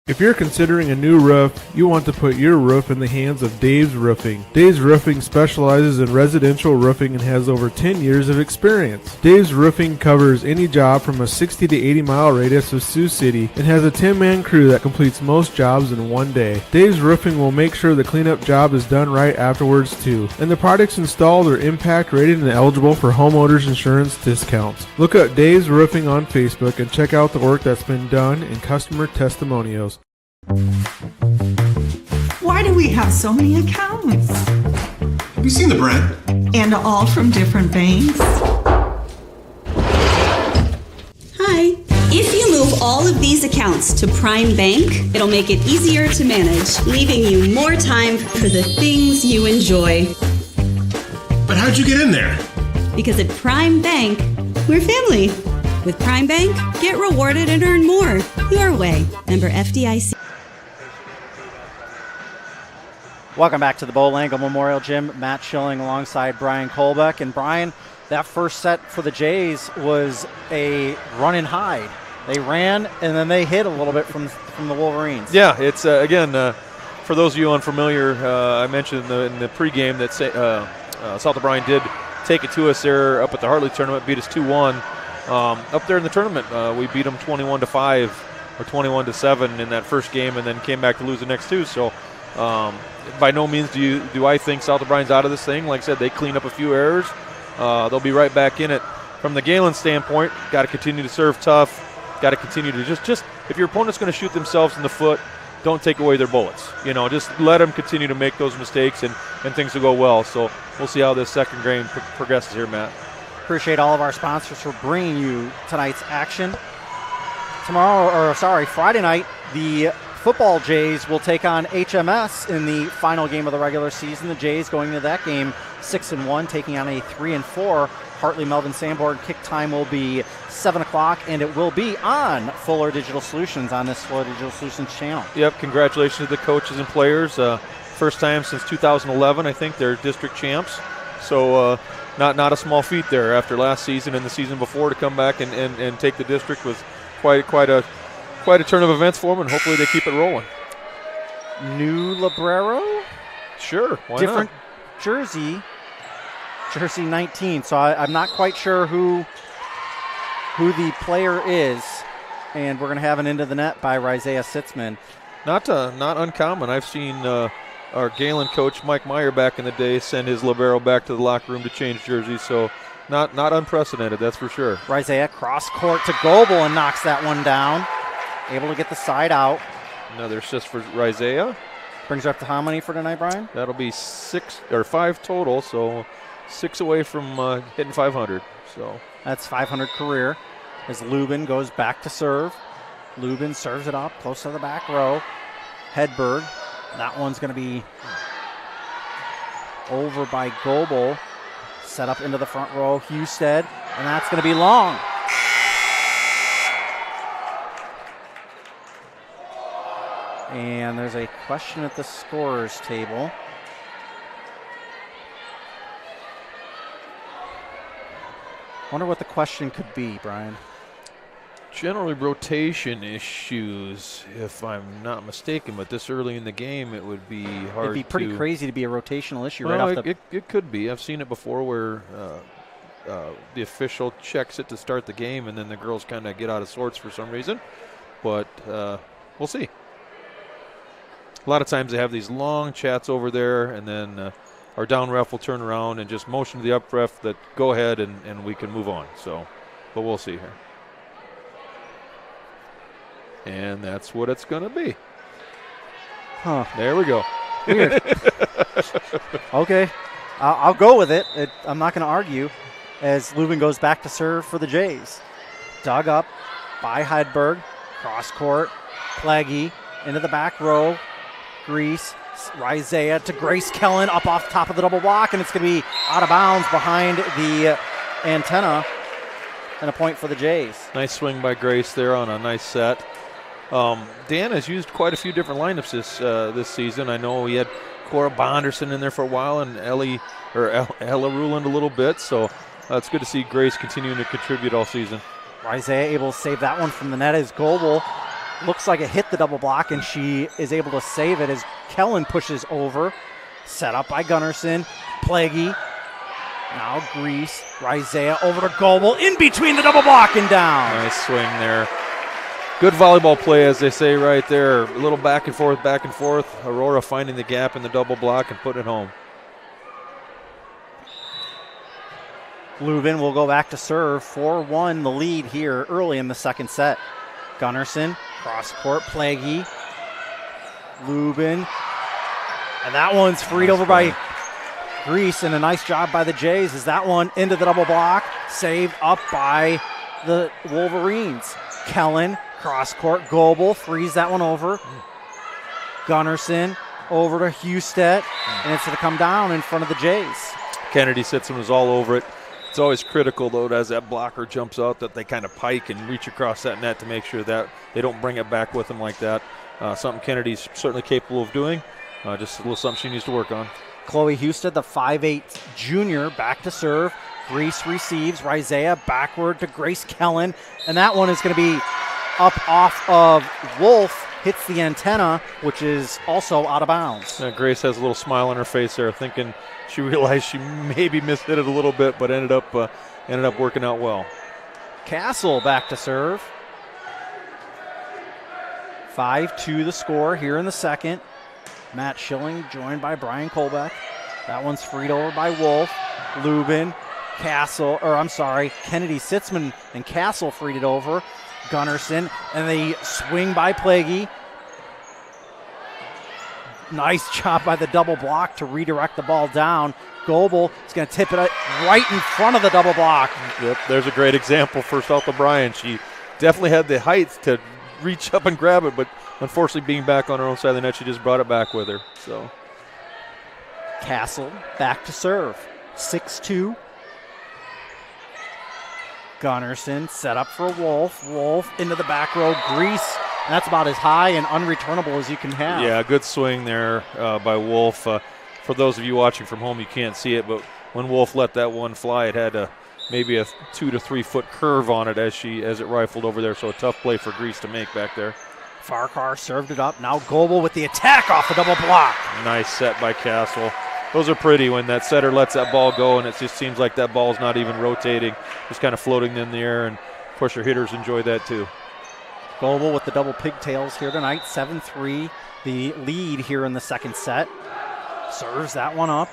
If you're considering a new roof, you want to put your roof in the hands of Dave's Roofing. Dave's Roofing specializes in residential roofing and has over 10 years of experience. Dave's Roofing covers any job from a 60 to 80 mile radius of Sioux City and has a 10-man crew that completes most jobs in one day. Dave's Roofing will make sure the cleanup job is done right afterwards too. And the products installed are impact rated and eligible for homeowners insurance discounts. Look up Dave's Roofing on Facebook and check out the work that's been done and customer testimonials. Why do we have so many accounts? Have you seen the brand? And all from different banks? Hi. If you move all of these accounts to Prime Bank, it'll make it easier to manage, leaving you more time for the things you enjoy. But how'd you get in there? Because at Prime Bank, we're family. With Prime Bank, get rewarded and earn more. Your way. Member FDIC. Welcome back to the Bo Langle Memorial Gym. Matt Schilling alongside Brian Kolbeck. And Brian, that first set for the Jays was a run and hide. They ran and then they hit a little bit from the Wolverines. Yeah, it's again for those of you unfamiliar. I mentioned in the pregame that South O'Brien did take it to us there up at the Hartley tournament, beat us 2-1. Up there in the tournament, we beat them 21-5 or 21-7 in that first game, and then came back to lose the next two. So. By no means do I think South O'Brien's out of this thing. Like I said, they clean up a few errors. They'll be right back in it. From the Gehlen standpoint, got to continue to serve tough. Got to continue to just if your opponent's going to shoot themselves in the foot, don't take away their bullets. You know, just let them continue to make those mistakes, and things will go well. So we'll see how this second game progresses here, Matt. Appreciate all of our sponsors for bringing you tonight's action. Friday night, the football Jays will take on HMS in the final game of the regular season. The Jays going into that game 6-1, taking on a 3-4 Hartley Melvin Sanborn. Kick time will be 7 o'clock, and it will be on Fuller Digital Solutions on this Fuller Digital Solutions channel. Yep, congratulations to the coaches and players. First time since 2011, I think they're district champs. So not a small feat there after last season and the season before to come back and take the district was quite a turn of events for them, and hopefully they keep it rolling. New Librero? Sure, why different not? Jersey 19. So I'm not quite sure who the player is, and we're going to have an into the net by Rizea Sitzman. Not uncommon. I've seen our Gehlen coach Mike Meyer back in the day send his libero back to the locker room to change jerseys. So not unprecedented, that's for sure. Rizea cross court to Goebel and knocks that one down. Able to get the side out. Another assist for Rizea. Brings her up to how many for tonight, Brian? That'll be 5 total, so 6 away from hitting 500. So that's 500 career. As Lubin goes back to serve. Lubin serves it up close to the back row. Hedberg. That one's going to be over by Goebel. Set up into the front row, Husted, and that's going to be long. And there's a question at the scorer's table. Wonder what the question could be, Brian. Generally rotation issues, if I'm not mistaken, but this early in the game it would be hard. It'd be pretty crazy to be a rotational issue well, right off the... It could be. I've seen it before where the official checks it to start the game and then the girls kind of get out of sorts for some reason. But we'll see. A lot of times they have these long chats over there and then our down ref will turn around and just motion to the up ref that go ahead and we can move on. So, but we'll see here. And that's what it's going to be. Huh. There we go. Weird. Okay. I'll go with it. I'm not going to argue as Lubin goes back to serve for the Jays. Dug up by Hedberg. Cross court. Plagge into the back row. Grease. Rizea to Grace Gehlen up off the top of the double block, and it's going to be out of bounds behind the antenna. And a point for the Jays. Nice swing by Grace there on a nice set. Dan has used quite a few different lineups this season. I know he had Cora Bonderson in there for a while and Ella Ruland a little bit, so it's good to see Grace continuing to contribute all season. Rizea able to save that one from the net as Goebel looks like it hit the double block, and she is able to save it as Gehlen pushes over. Set up by Gunnarsson. Plagge. Now Grease. Rizea over to Goebel. In between the double block and down. Nice swing there. Good volleyball play, as they say right there. A little back and forth, back and forth. Aurora finding the gap in the double block and putting it home. Lubin will go back to serve. 4-1 the lead here early in the second set. Gunnarsson, cross court, Plagge. Lubin. And that one's freed over by Grease, and a nice job by the Jays as that one into the double block. Saved up by the Wolverines. Gehlen. Cross court, Goebel frees that one over. Gunnarsson over to Husted, and it's going to come down in front of the Jays. Kennedy Sitzman was all over it. It's always critical, though, as that blocker jumps out, that they kind of pike and reach across that net to make sure that they don't bring it back with them like that. Something Kennedy's certainly capable of doing. Just a little something she needs to work on. Chloe Husted, the 5'8 junior, back to serve. Grease receives. Rizea backward to Grace Gehlen, and that one is going to be up off of Wolf, hits the antenna, which is also out of bounds. Grace has a little smile on her face there, thinking she realized she maybe mishit it a little bit, but ended up working out well. Castle back to serve. 5-2 the score here in the second. Matt Schilling joined by Brian Kolbeck. That one's freed over by Wolf. Lubin, Kennedy Sitzman and Castle freed it over. Gunnarsson, and they swing by Plagge. Nice job by the double block to redirect the ball down. Goebel is going to tip it right in front of the double block. Yep, there's a great example for South O'Brien. She definitely had the height to reach up and grab it, but unfortunately being back on her own side of the net, she just brought it back with her. So Castle back to serve. 6-2. Gunnarsson set up for Wolf. Wolf into the back row. Grease. And that's about as high and unreturnable as you can have. Yeah, good swing there by Wolf. For those of you watching from home, you can't see it, but when Wolf let that one fly, it had maybe a 2 to 3 foot curve on it as it rifled over there. So a tough play for Grease to make back there. Farquhar served it up. Now Goebel with the attack off the double block. Nice set by Castle. Those are pretty when that setter lets that ball go and it just seems like that ball's not even rotating, just kind of floating in the air, and of course your hitters enjoy that too. Goebel with the double pigtails here tonight, 7-3, the lead here in the second set. Serves that one up,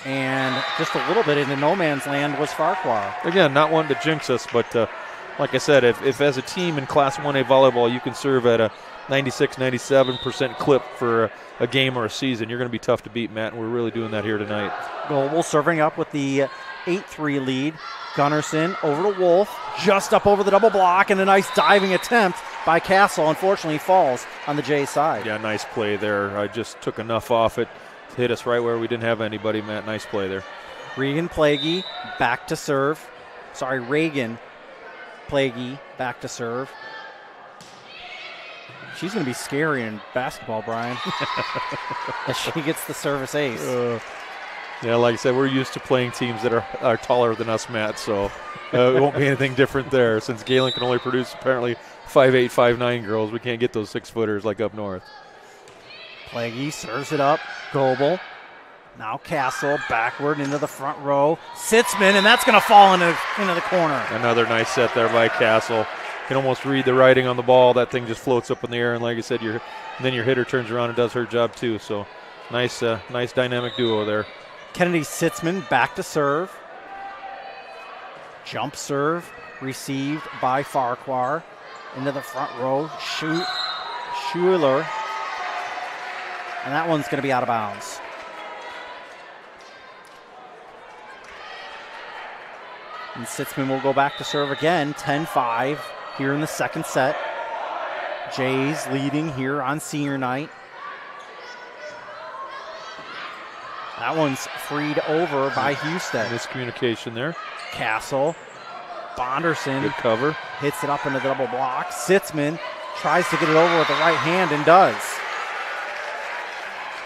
and just a little bit into no man's land was Farquhar. Again, not one to jinx us, but like I said, if as a team in Class 1A volleyball you can serve at a 96-97% clip for a game or a season, you're going to be tough to beat, Matt, and we're really doing that here tonight. Goebel serving up with the 8-3 lead. Gunnarsson over to Wolf, just up over the double block, and a nice diving attempt by Castle. Unfortunately, falls on the Jays side. Yeah, nice play there. I just took enough off it hit us right where we didn't have anybody, Matt. Nice play there. Regan Plaguey back to serve. Sorry, Reagan Plaguey back to serve. She's going to be scary in basketball, Brian. As she gets the service ace. Yeah, like I said, we're used to playing teams that are taller than us, Matt, so it won't be anything different there. Since Gehlen can only produce apparently 5'8", 5'9" girls, we can't get those 6-footers like up north. Plaguey serves it up. Goebel. Now Castle backward into the front row. Sitzman, and that's going to fall into the corner. Another nice set there by Castle. You can almost read the writing on the ball. That thing just floats up in the air, and like I said, then your hitter turns around and does her job too. So nice dynamic duo there. Kennedy Sitzman back to serve. Jump serve received by Farquhar into the front row. Schuler. And that one's going to be out of bounds. And Sitzman will go back to serve again. 10-5 here in the second set. Jays leading here on senior night. That one's freed over by Houston. Miscommunication there. Castle. Bonderson. Good cover. Hits it up into the double block. Sitzman tries to get it over with the right hand and does.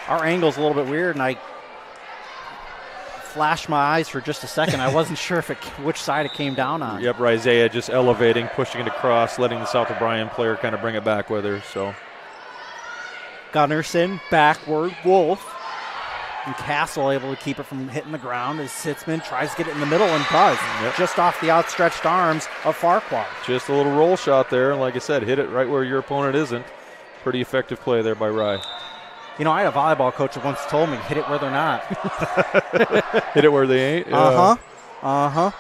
Our angle's a little bit weird, and I flashed my eyes for just a second. I wasn't sure which side it came down on. Yep, Isaiah just elevating, pushing it across, letting the South O'Brien player kind of bring it back with her. So Gunnarsson backward, Wolf. And Castle able to keep it from hitting the ground as Sitzman tries to get it in the middle and does. Yep. Just off the outstretched arms of Farquhar. Just a little roll shot there. Like I said, hit it right where your opponent isn't. Pretty effective play there by Rye. You know, I had a volleyball coach that once told me, hit it where they're not. Hit it where they ain't? Yeah. Uh-huh.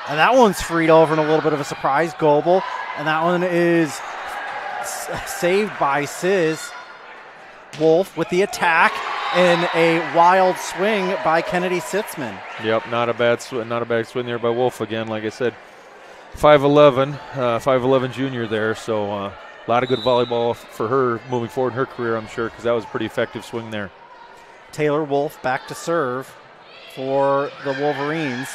And that one's freed over in a little bit of a surprise. Goebel. And that one is saved by Sis. Wolf with the attack. And a wild swing by Kennedy Sitzman. Yep, not a bad swing there by Wolf again. Like I said, 5'11", junior there. So a lot of good volleyball for her moving forward in her career, I'm sure, because that was a pretty effective swing there. Taylor Wolf back to serve for the Wolverines.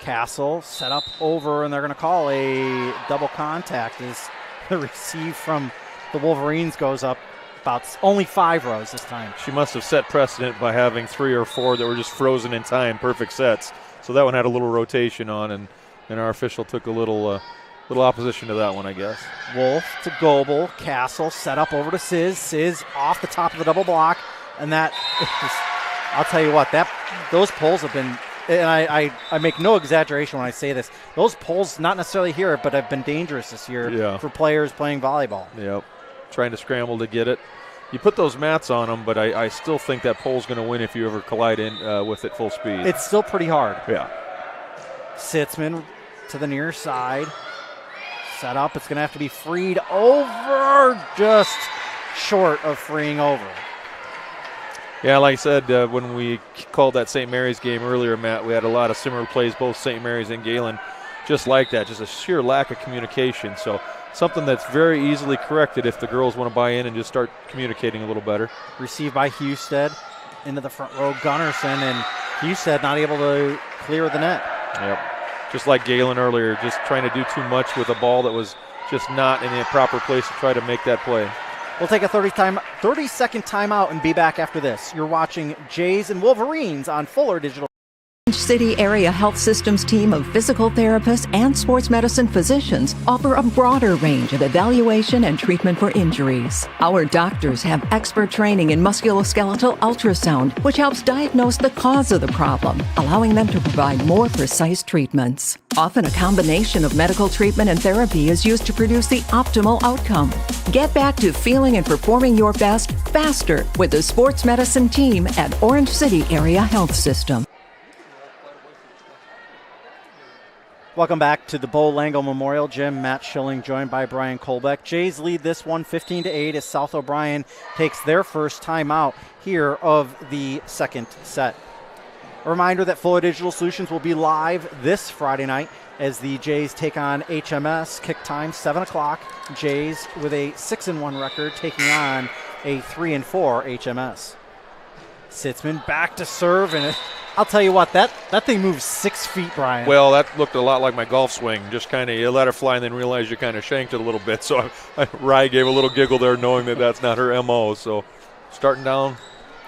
Castle set up over, and they're going to call a double contact as the receive from the Wolverines goes up. About only 5 rows this time. She must have set precedent by having 3 or 4 that were just frozen in time, perfect sets. So that one had a little rotation on, and our official took a little opposition to that one, I guess. Wolf to Goebel. Castle set up over to Sis. Sis off the top of the double block, and that I'll tell you what, those pulls have been, and I make no exaggeration when I say this, those pulls, not necessarily here, but have been dangerous this year for players playing volleyball. Yep. Trying to scramble to get it. You put those mats on them, but I still think that pole's going to win if you ever collide in with it full speed. It's still pretty hard. Yeah. Sitzman to the near side. Set up. It's going to have to be freed over. Just short of freeing over. Yeah, like I said, when we called that St. Mary's game earlier, Matt, we had a lot of similar plays, both St. Mary's and Gehlen, just like that. Just a sheer lack of communication. So something that's very easily corrected if the girls want to buy in and just start communicating a little better. Received by Husted into the front row. Gunnarsson, and Husted not able to clear the net. Yep. Just like Gehlen earlier, just trying to do too much with a ball that was just not in the proper place to try to make that play. We'll take a 30-second timeout and be back after this. You're watching Jays and Wolverines on Fuller Digital. City Area Health Systems team of physical therapists and sports medicine physicians offer a broader range of evaluation and treatment for injuries. Our doctors have expert training in musculoskeletal ultrasound, which helps diagnose the cause of the problem, allowing them to provide more precise treatments. Often a combination of medical treatment and therapy is used to produce the optimal outcome. Get back to feeling and performing your best faster with the sports medicine team at Orange City Area Health System. Welcome back to the Bo Lango Memorial Gym. Matt Schilling joined by Brian Kolbeck. Jays lead this one 15-8 as South O'Brien takes their first timeout here of the second set. A reminder that Fuller Digital Solutions will be live this Friday night as the Jays take on HMS. Kick time 7 o'clock. Jays with a 6-1 record taking on a 3-4 HMS. Sitzman back to serve, and I'll tell you what, that thing moves 6 feet, Brian. Well, that looked a lot like my golf swing. Just kind of, you let her fly and then realize you kind of shanked it a little bit. So Rye gave a little giggle there knowing that that's not her MO. So starting down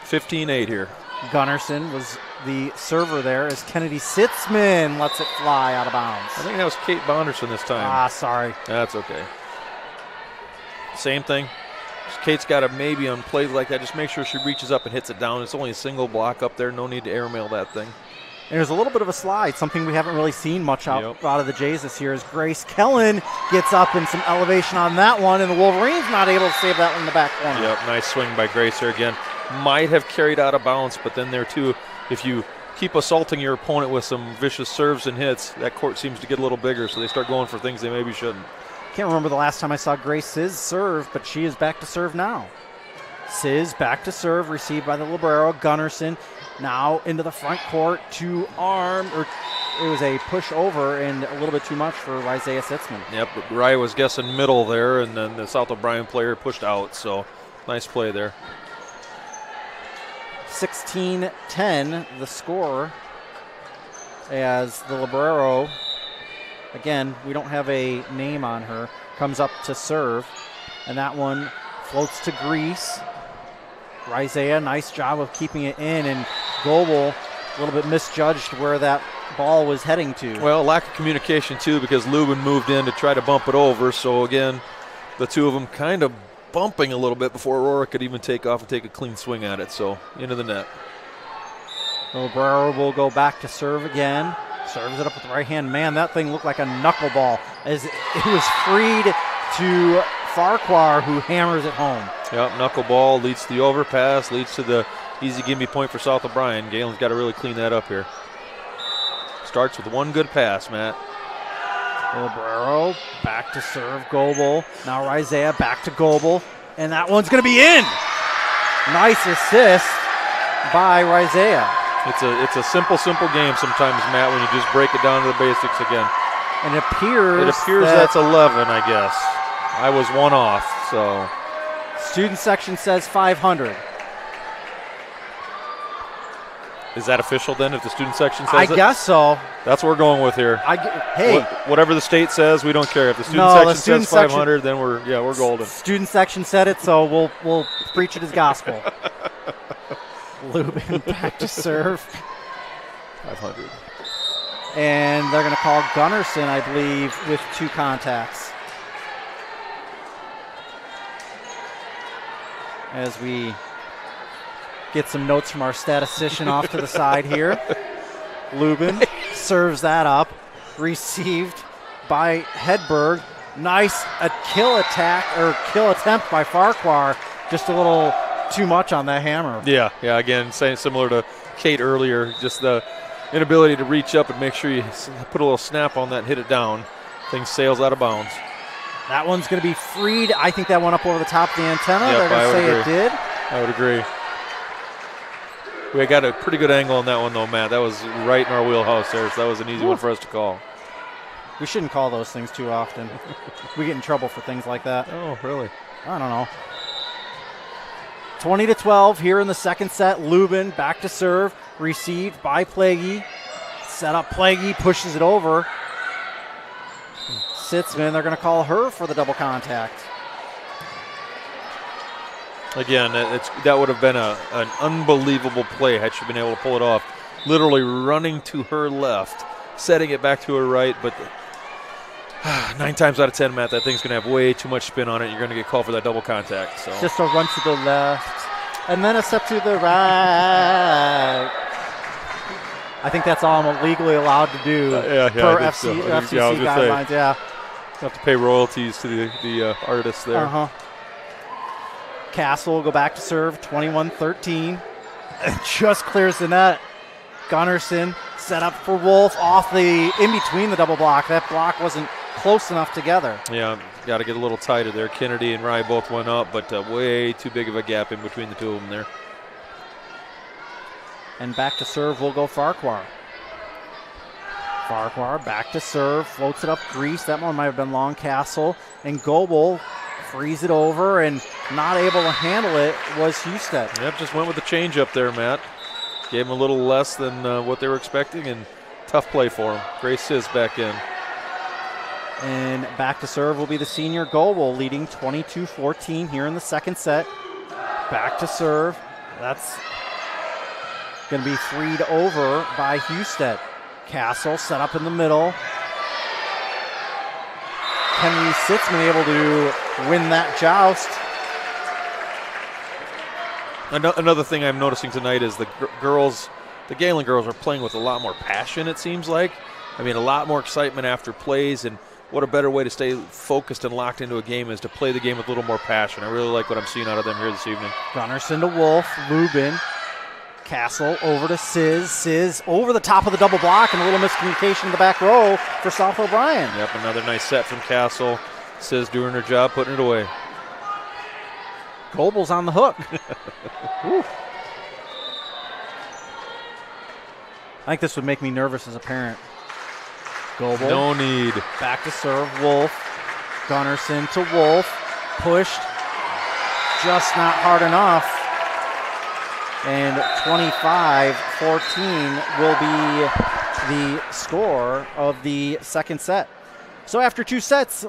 15-8 here. Gunnarsson was the server there as Kennedy Sitzman lets it fly out of bounds. I think that was Kate Bonderson this time. Sorry. That's okay. Same thing. Kate's got to maybe on plays like that, just make sure she reaches up and hits it down. It's only a single block up there. No need to airmail that thing. And there's a little bit of a slide, something we haven't really seen much out of the Jays this year, as Grace Gehlen gets up in some elevation on that one, and the Wolverines not able to save that one in the back corner. Yep, nice swing by Grace here again. Might have carried out of bounds, but then there too, if you keep assaulting your opponent with some vicious serves and hits, that court seems to get a little bigger, so they start going for things they maybe shouldn't. Can't remember the last time I saw Grace Sizz serve, but she is back to serve now. Sizz back to serve, received by the libero. Gunnarsson now into the front court to arm, or it was a push over and a little bit too much for Isaiah Sitzman. Yep, Rye was guessing middle there, and then the South O'Brien player pushed out, so nice play there. 16-10 the score, as the libero, again, we don't have a name on her, comes up to serve, and that one floats to Grease. Isaiah, nice job of keeping it in, and Goebel a little bit misjudged where that ball was heading to. Well, lack of communication too, because Lubin moved in to try to bump it over, so again, the two of them kind of bumping a little bit before Aurora could even take off and take a clean swing at it, so into the net. Obrero will go back to serve again. Serves it up with the right hand. Man, that thing looked like a knuckleball as it was freed to Farquhar, who hammers it home. Yep, knuckleball leads to the overpass, leads to the easy gimme point for South O'Brien. Galen's got to really clean that up here. Starts with one good pass, Matt. Obrero back to serve Goebel. Now Isaiah back to Goebel, and that one's going to be in. Nice assist by Isaiah. It's a simple game sometimes, Matt, when you just break it down to the basics again. And it appears that's 11, I guess. I was one off, so. Student section says 500. Is that official then, if the student section says it? I guess so. That's what we're going with here. Hey. Whatever the state says, we don't care. If the student section says 500, then we're golden. Student section said it, so we'll preach it as gospel. Lubin back to serve. 500. And they're going to call Gunnarsson, I believe, with 2 contacts. As we get some notes from our statistician off to the side here. Lubin serves that up. Received by Hedberg. Nice kill attempt by Farquhar. Just a little too much on that hammer. Yeah. Again, similar to Kate earlier, just the inability to reach up and make sure you put a little snap on that and hit it down. Thing sails out of bounds. That one's going to be freed. I think that went up over the top of the antenna. Yep, they're going to say it did. I would agree. We got a pretty good angle on that one, though, Matt. That was right in our wheelhouse there, so that was an easy one for us to call. We shouldn't call those things too often. We get in trouble for things like that. Oh, really? I don't know. 20-12 here in the second set. Lubin back to serve. Received by Plaguey. Set up Plaguey, pushes it over. Sitzman, they're going to call her for the double contact. Again, that would have been an unbelievable play had she been able to pull it off. Literally running to her left, setting it back to her right, but 9 times out of 10, Matt, that thing's going to have way too much spin on it. You're going to get called for that double contact. So. Just a run to the left, and then a step to the right. I think that's all I'm legally allowed to do per FCC guidelines. Yeah. You have to pay royalties to the artists there. Uh-huh. Castle will go back to serve, 21-13. Just clears the net. Gunnarsson set up for Wolf off in between the double block. That block wasn't close enough together. Yeah, got to get a little tighter there. Kennedy and Rye both went up, but way too big of a gap in between the two of them there. And back to serve will go Farquhar. Farquhar back to serve, floats it up Grease. That one might have been Long Castle. And Goebel freeze it over, and not able to handle it was Husted. Yep, just went with the change up there, Matt. Gave him a little less than what they were expecting, and tough play for him. Grace Sis back in. And back to serve will be the senior Goebel, leading 22-14 here in the second set. Back to serve. That's going to be freed over by Husted. Castle set up in the middle. Henry Sitzman able to win that joust. Another thing I'm noticing tonight is the Gehlen girls are playing with a lot more passion, it seems like. I mean, a lot more excitement after plays, and what a better way to stay focused and locked into a game is to play the game with a little more passion. I really like what I'm seeing out of them here this evening. Gunnarsson to Wolf, Lubin. Castle over to Sis over the top of the double block, and a little miscommunication in the back row for South O'Brien. Yep, another nice set from Castle. Sis doing her job, putting it away. Goebel's on the hook. I think this would make me nervous as a parent. Goebel. No need. Back to serve, Wolf. Gunnarsson to Wolf. Pushed. Just not hard enough. And 25-14 will be the score of the second set. So after two sets,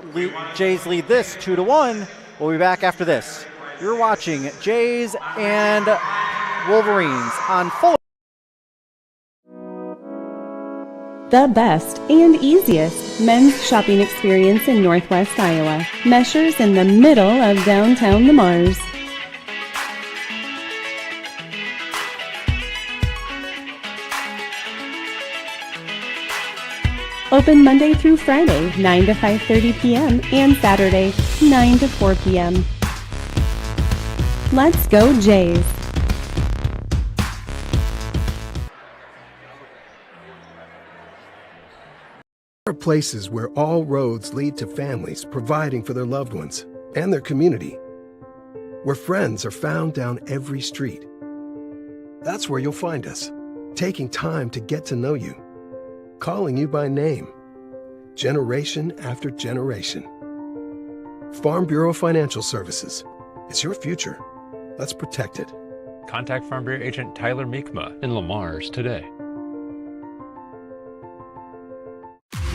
Jays lead this 2-1. We'll be back after this. You're watching Jays and Wolverines on Full. The best and easiest men's shopping experience in Northwest Iowa. Measures in the middle of downtown Le Mars. Open Monday through Friday, 9 to 5:30 p.m. and Saturday, 9 to 4 p.m. Let's go Jays! There are places where all roads lead to families providing for their loved ones and their community, where friends are found down every street. That's where you'll find us, taking time to get to know you, calling you by name, generation after generation. Farm Bureau Financial Services. It's your future. Let's protect it. Contact Farm Bureau agent Tyler Meekma in Le Mars today.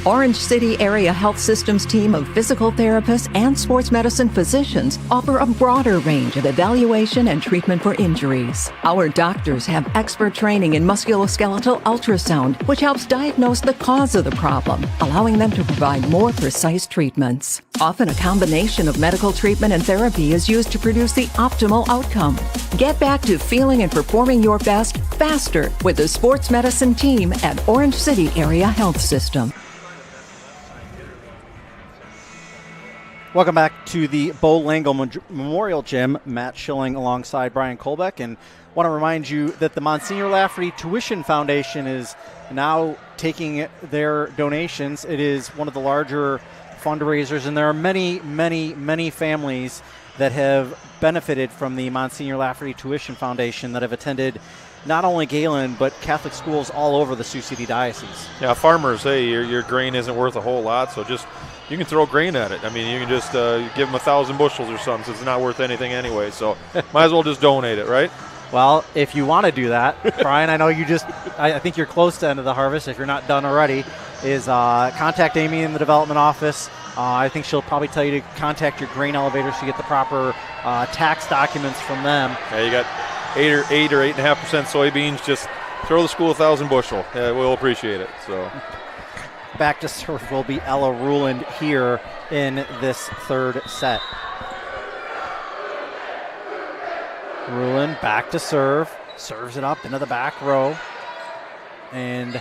Orange City Area Health Systems team of physical therapists and sports medicine physicians offer a broader range of evaluation and treatment for injuries. Our doctors have expert training in musculoskeletal ultrasound, which helps diagnose the cause of the problem, allowing them to provide more precise treatments. Often a combination of medical treatment and therapy is used to produce the optimal outcome. Get back to feeling and performing your best faster with the sports medicine team at Orange City Area Health System. Welcome back to the Bo Langle Memorial Gym. Matt Schilling alongside Brian Kolbeck, and want to remind you that the Monsignor Lafferty Tuition Foundation is now taking their donations. It is one of the larger fundraisers, and there are many, many, many families that have benefited from the Monsignor Lafferty Tuition Foundation that have attended not only Gehlen, but Catholic schools all over the Sioux City Diocese. Yeah, farmers, hey, your grain isn't worth a whole lot, so just you can throw grain at it. I mean, you can just give them 1,000 bushels or something, so it's not worth anything anyway, so might as well just donate it, right? Well, if you want to do that, Brian, I know you I think you're close to end of the harvest, if you're not done already, is contact Amy in the development office. I think she'll probably tell you to contact your grain elevators to get the proper tax documents from them. Yeah, you got 8 or 8.5% soybeans. Just throw the school 1,000 bushel. Yeah, we'll appreciate it. So, back to serve will be Ella Ruland here in this third set. Ruland back to serve, serves it up into the back row, and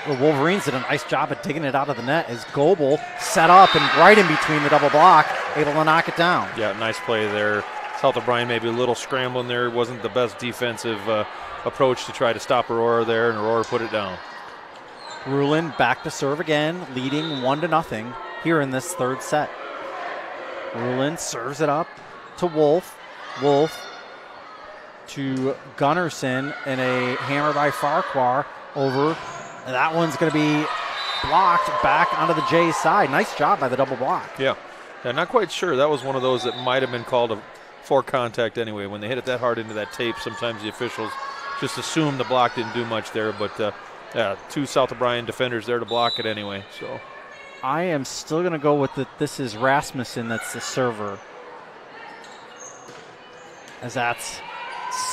the Wolverines did a nice job at digging it out of the net as Goebel set up and right in between the double block, able to knock it down. Yeah, nice play there. South O'Brien maybe a little scrambling there. Wasn't the best defensive approach to try to stop Aurora there, and Aurora put it down. Ruland back to serve again, leading 1-0 here in this third set. Ruland serves it up to Wolf. Wolf to Gunnarsson, and a hammer by Farquhar over. And that one's going to be blocked back onto the Jays side. Nice job by the double block. Yeah. Yeah, not quite sure. That was one of those that might have been called for contact anyway. When they hit it that hard into that tape, sometimes the officials just assume the block didn't do much there. But, yeah, 2 South O'Brien defenders there to block it anyway. So I am still going to go with this is Rasmussen that's the server. As that's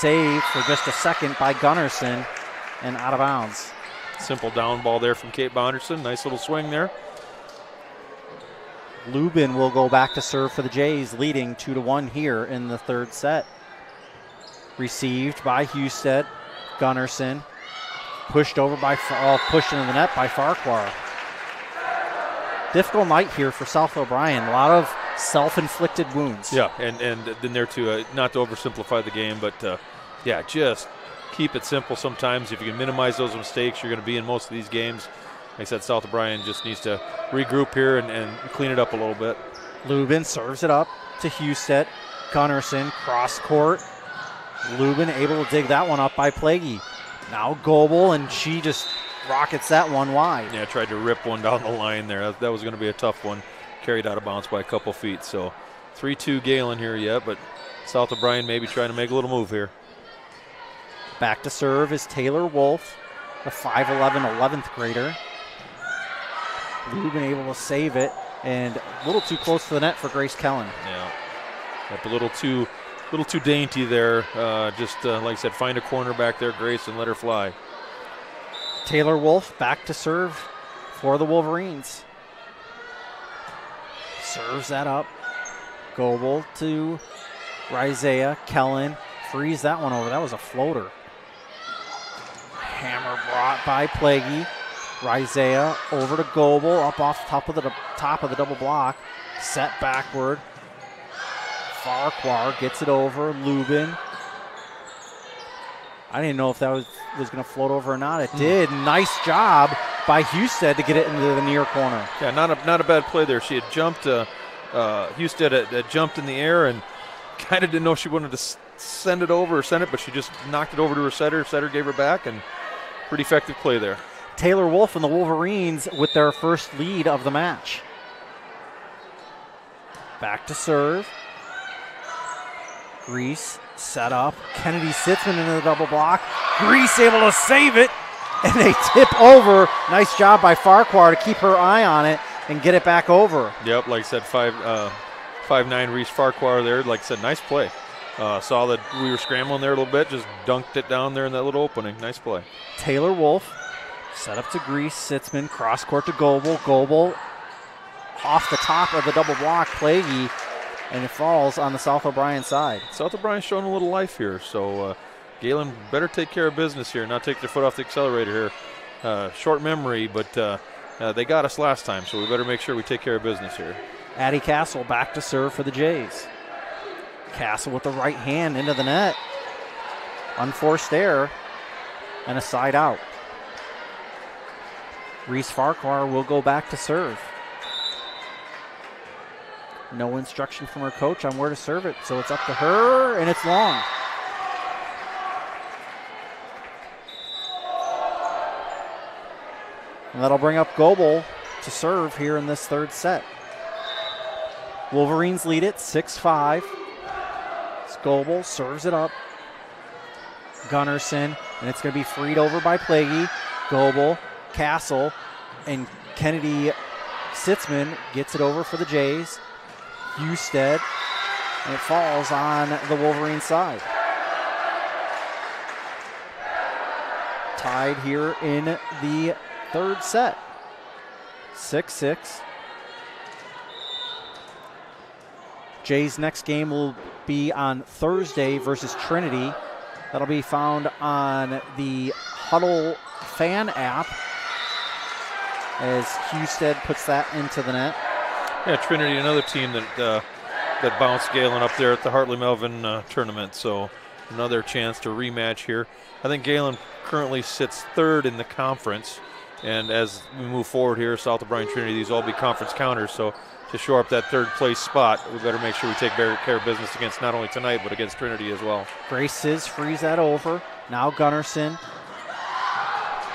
saved for just a second by Gunnarsson and out of bounds. Simple down ball there from Kate Bonderson. Nice little swing there. Lubin will go back to serve for the Jays, leading 2-1 here in the third set. Received by Husted. Gunnarsson pushed over by pushed into the net by Farquhar. Difficult night here for South O'Brien. A lot of self-inflicted wounds. Yeah, and then there too, not to oversimplify the game, but yeah, just keep it simple sometimes. If you can minimize those mistakes, you're going to be in most of these games. Like I said, South O'Brien just needs to regroup here and clean it up a little bit. Lubin serves it up to Husted. Gunnarsson, cross court. Lubin able to dig that one up by Plaguey. Now Goebel, and she just rockets that one wide. Yeah, tried to rip one down the line there. That was going to be a tough one. Carried out of bounds by a couple feet. So 3-2 Gehlen here yet, but South O'Brien maybe trying to make a little move here. Back to serve is Taylor Wolf, the 5'11", 11th grader. Lubin able to save it, and a little too close to the net for Grace Kellen. Yeah, a little too dainty there. Just like I said, find a corner back there, Grace, and let her fly. Taylor Wolf back to serve for the Wolverines. Serves that up. Goebel to Rizea. Kellen frees that one over. That was a floater. Hammer brought by Plaguey. Rizea over to Goebel, up off top of the double block. Set backward. Farquhar gets it over. Lubin. I didn't know if that was going to float over or not. It did. Nice job by Husted to get it into the near corner. Yeah, not a bad play there. She had jumped. Husted had jumped in the air and kind of didn't know if she wanted to send it over or send it, but she just knocked it over to her setter. Setter gave her back, and pretty effective play there. Taylor Wolf and the Wolverines with their first lead of the match. Back to serve. Grease set up. Kennedy Sitzman into the double block. Grease able to save it, and they tip over. Nice job by Farquhar to keep her eye on it and get it back over. Yep, like I said, 5'9" Reese Farquhar there. Like I said, nice play. Saw that we were scrambling there a little bit, just dunked it down there in that little opening. Nice play. Taylor Wolf set up to Grease. Sitzman cross court to Goebel. Goebel off the top of the double block. Plaguey, and it falls on the South O'Brien side. South O'Brien showing a little life here, so Gehlen better take care of business here, not take their foot off the accelerator here. Short memory, but they got us last time, so we better make sure we take care of business here. Addie Castle back to serve for the Jays. Castle with the right hand into the net. Unforced error and a side out. Reese Farquhar will go back to serve. No instruction from her coach on where to serve it, so it's up to her, and it's long. And that'll bring up Goebel to serve here in this third set. Wolverines lead it 6-5. Goebel serves it up. Gunnarsson, and it's going to be freed over by Plaguey. Goebel, Castle, and Kennedy Sitzman gets it over for the Jays. Husted, and it falls on the Wolverine side. Tied here in the third set. 6-6. Jays' next game will be on Thursday versus Trinity. That'll be found on the Huddle fan app as Husted puts that into the net. Yeah, Trinity, another team that bounced Gehlen up there at the Hartley Melvin tournament. So another chance to rematch here. I think Gehlen currently sits third in the conference. And as we move forward here, South O'Brien, Trinity, these all be conference counters. So to shore up that third place spot, we better make sure we take care of business against not only tonight, but against Trinity as well. Graces frees that over. Now Gunnarsson.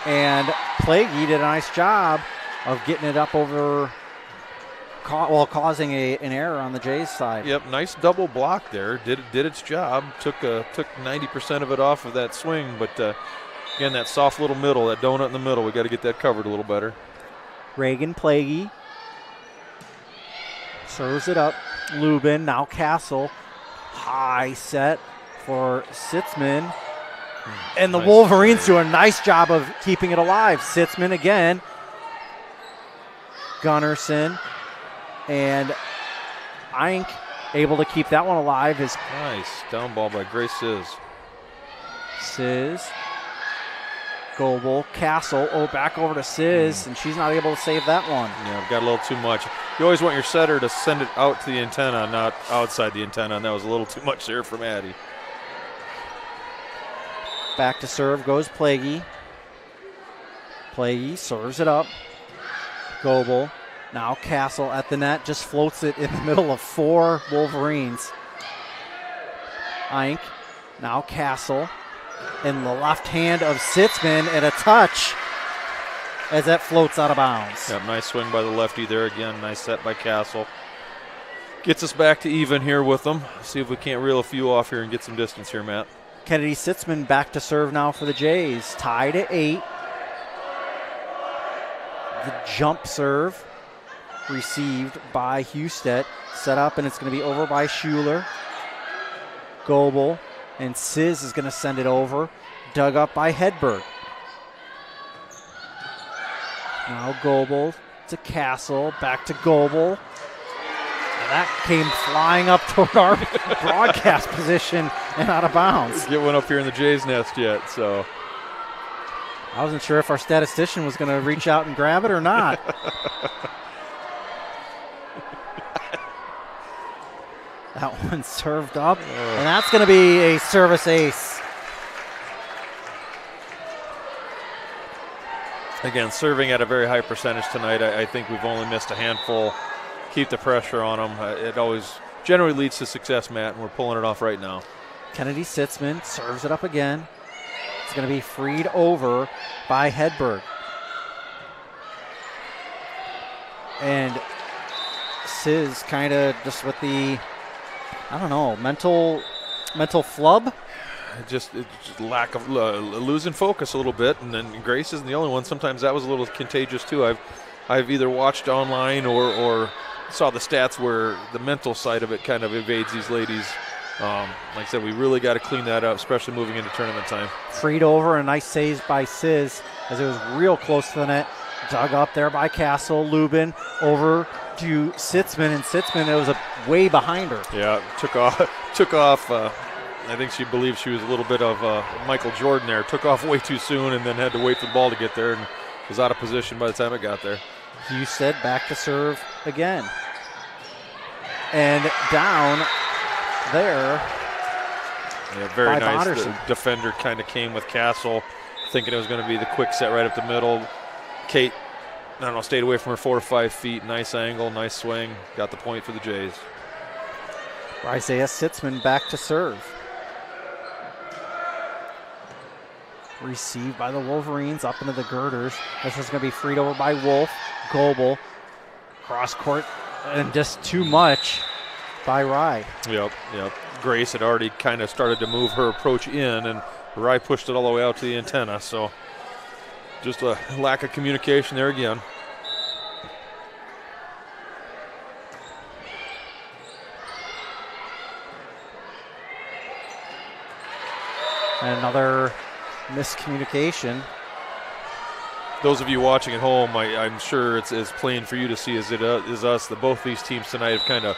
And Plaguey did a nice job of getting it up over causing an error on the Jays side. Yep, nice double block there. Did its job. Took 90% of it off of that swing, but again, that soft little middle, that donut in the middle, we got to get that covered a little better. Reagan Plague serves it up. Lubin, now Castle. High set for Sitzman. And the Wolverines do a nice job of keeping it alive. Sitzman again. Gunnarsson and Eink able to keep that one alive. Nice down ball by Grace Sizz. Goebel, Castle, back over to Sizz, and she's not able to save that one. Yeah, got a little too much. You always want your setter to send it out to the antenna, not outside the antenna, and that was a little too much there from Addie. Back to serve goes Plague. Plague serves it up. Goebel, now Castle at the net, just floats it in the middle of 4 Wolverines. Eink, now Castle. In the left hand of Sitzman, and a touch as that floats out of bounds. Yep, nice swing by the lefty there again. Nice set by Castle. Gets us back to even here with them. See if we can't reel a few off here and get some distance here, Matt. Kennedy Sitzman back to serve now for the Jays. Tied at 8. The jump serve received by Husted. Set up, and it's going to be over by Schuler. Goebel. And Sizz is going to send it over. Dug up by Hedberg. Now Goebel to Castle. Back to Goebel. And that came flying up toward our broadcast position and out of bounds. Get one up here in the Jays nest yet, so. I wasn't sure if our statistician was going to reach out and grab it or not. That one served up, and that's going to be a service ace. Again, serving at a very high percentage tonight. I think we've only missed a handful. Keep the pressure on them. It always generally leads to success, Matt, and we're pulling it off right now. Kennedy Sitzman serves it up again. It's going to be freed over by Hedberg. And Sizz kind of just with the, I don't know, mental flub. Just lack of losing focus a little bit, and then Grace isn't the only one. Sometimes that was a little contagious too. I've either watched online or saw the stats where the mental side of it kind of evades these ladies. Like I said, we really got to clean that up, especially moving into tournament time. Freed over, a nice save by Sizz as it was real close to the net. Dug up there by Castle. Lubin over to Sitzman, and Sitzman, it was way behind her. Yeah, took off. I think she believed she was a little bit of Michael Jordan there. Took off way too soon and then had to wait for the ball to get there and was out of position by the time it got there. Husted back to serve again. And down there. Yeah, very nice. Bonderson. The defender kind of came with Castle, thinking it was going to be the quick set right up the middle. Kate, I don't know, stayed away from her 4 or 5 feet. Nice angle, nice swing. Got the point for the Jays. Isaiah Sitzman back to serve. Received by the Wolverines up into the girders. This is going to be freed over by Wolf. Goebel. Cross court, and just too much by Rye. Yep. Grace had already kind of started to move her approach in, and Rye pushed it all the way out to the antenna. So just a lack of communication there again. And another miscommunication. Those of you watching at home, I'm sure it's as plain for you to see as it is us that both these teams tonight have kind of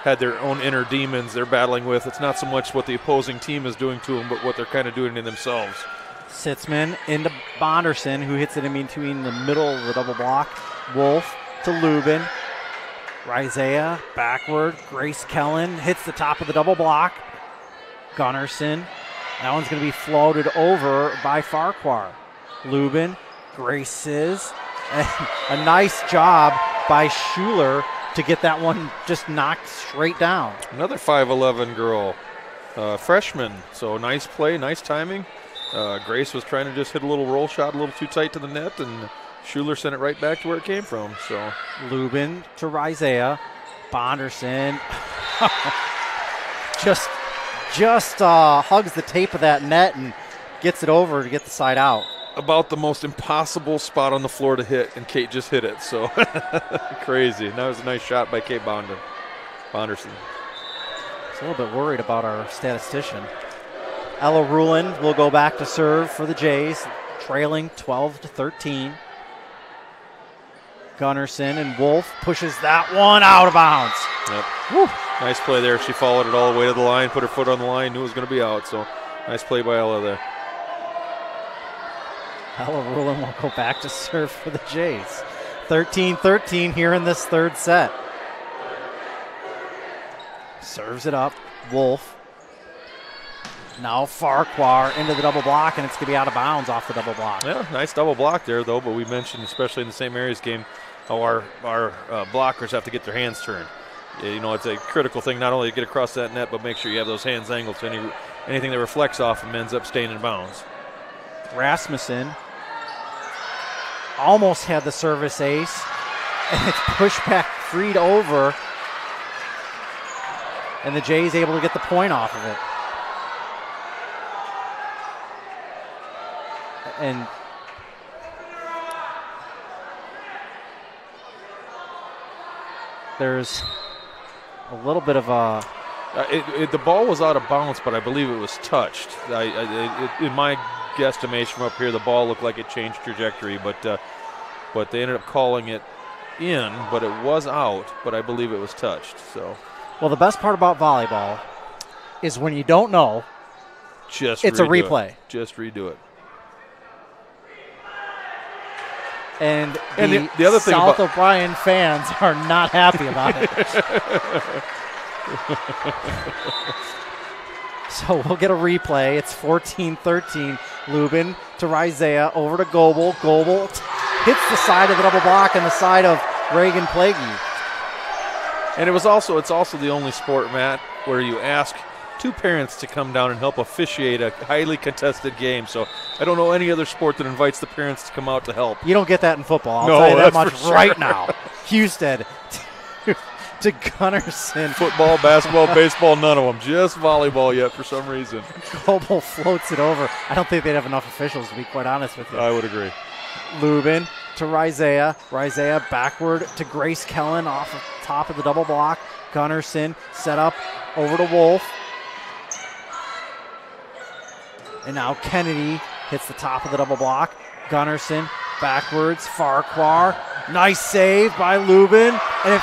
had their own inner demons they're battling with. It's not so much what the opposing team is doing to them, but what they're kind of doing to themselves. Sitzman into Bonderson, who hits it in between the middle of the double block. Wolf to Lubin. Isaiah backward. Grace Gehlen hits the top of the double block. Gunnarsson. That one's going to be floated over by Farquhar. Lubin, Grace's, a nice job by Schuler to get that one just knocked straight down. Another 5'11" girl, freshman. So nice play, nice timing. Grace was trying to just hit a little roll shot a little too tight to the net, and Schuler sent it right back to where it came from. So Lubin to Rizea. Bonderson just hugs the tape of that net and gets it over to get the side out. About the most impossible spot on the floor to hit, and Kate just hit it. So crazy. And that was a nice shot by Kate Bonderson. A little bit worried about our statistician. Ella Ruland will go back to serve for the Jays, trailing 12-13. Gunnarsson and Wolf pushes that one out of bounds. Yep. Woo. Nice play there. She followed it all the way to the line, put her foot on the line, knew it was going to be out. So nice play by Ella there. Ella Ruland will go back to serve for the Jays. 13-13 here in this third set. Serves it up. Wolf. Now Farquhar into the double block, and it's going to be out of bounds off the double block. Yeah, nice double block there, though. But we mentioned, especially in the St. Mary's game, how our blockers have to get their hands turned. You know, it's a critical thing not only to get across that net, but make sure you have those hands angled so anything that reflects off them ends up staying in bounds. Rasmussen almost had the service ace, and it's pushed back, freed over, and the Jays able to get the point off of it. And there's a little bit of a... the ball was out of bounds, but I believe it was touched. In my guesstimation from up here, the ball looked like it changed trajectory, but they ended up calling it in, but it was out, but I believe it was touched. So, well, the best part about volleyball is when you don't know, it's a replay. Just redo it. And the other thing South O'Brien fans are not happy about it. So we'll get a replay. It's 14-13. Lubin to Rizea, over to Goebel. Goebel hits the side of the double block and the side of Reagan Plaguey. And it's also the only sport, Matt, where you ask two parents to come down and help officiate a highly contested game. So I don't know any other sport that invites the parents to come out to help. You don't get that in football. I'll tell you that much right now. Houston to Gunnarsson. Football, basketball, baseball, none of them. Just volleyball yet for some reason. Goebel floats it over. I don't think they'd have enough officials, to be quite honest with you. I would agree. Lubin to Rizea. Rizea backward to Grace Gehlen off the top of the double block. Gunnarsson set up over to Wolf. And now Kennedy hits the top of the double block. Gunnarsson backwards. Farquhar. Nice save by Lubin. And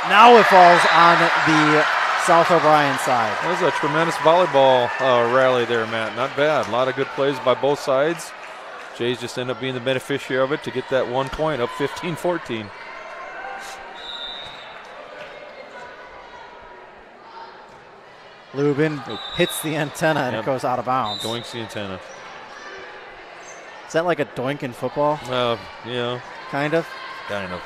now it falls on the South O'Brien side. That was a tremendous volleyball rally there, Matt. Not bad. A lot of good plays by both sides. Jays just end up being the beneficiary of it to get that 1 point, up 15-14. Lubin hits the antenna and it goes out of bounds. Doinks the antenna. Is that like a doink in football? Yeah. Kind of? Kind of.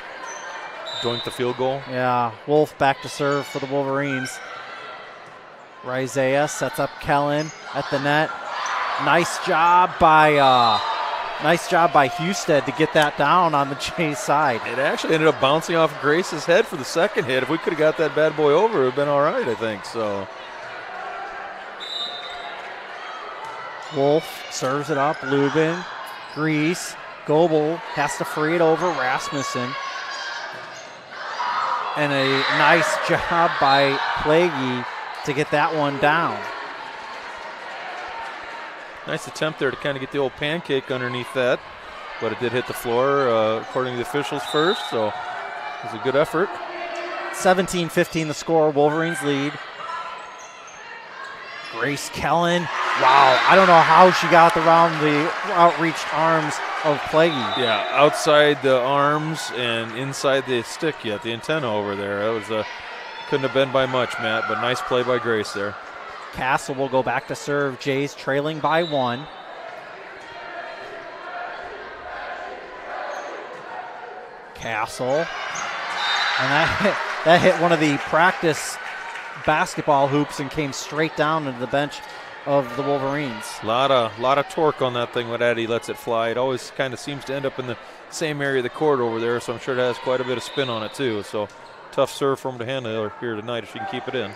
Doink the field goal? Yeah. Wolf back to serve for the Wolverines. Rizea sets up Kellen at the net. Nice job by Husted to get that down on the Jays side. It actually ended up bouncing off Grace's head for the second hit. If we could have got that bad boy over, it would have been all right, I think. So Wolf serves it up. Lubin, Grease, Goebel has to free it over Rasmussen. And a nice job by Plaguey to get that one down. Nice attempt there to kind of get the old pancake underneath that, but it did hit the floor according to the officials first, so it was a good effort. 17-15 the score, Wolverines lead. Grace Gehlen, wow, I don't know how she got around the outreached arms of Plaguey. Yeah, outside the arms and inside the stick yet, the antenna over there. That was couldn't have been by much, Matt, but nice play by Grace there. Castle will go back to serve. Jays trailing by 1. Castle. And that hit one of the practice basketball hoops and came straight down into the bench of the Wolverines. A lot of torque on that thing when Eddie lets it fly. It always kind of seems to end up in the same area of the court over there, so I'm sure it has quite a bit of spin on it too. So tough serve for him to handle here tonight if she can keep it in.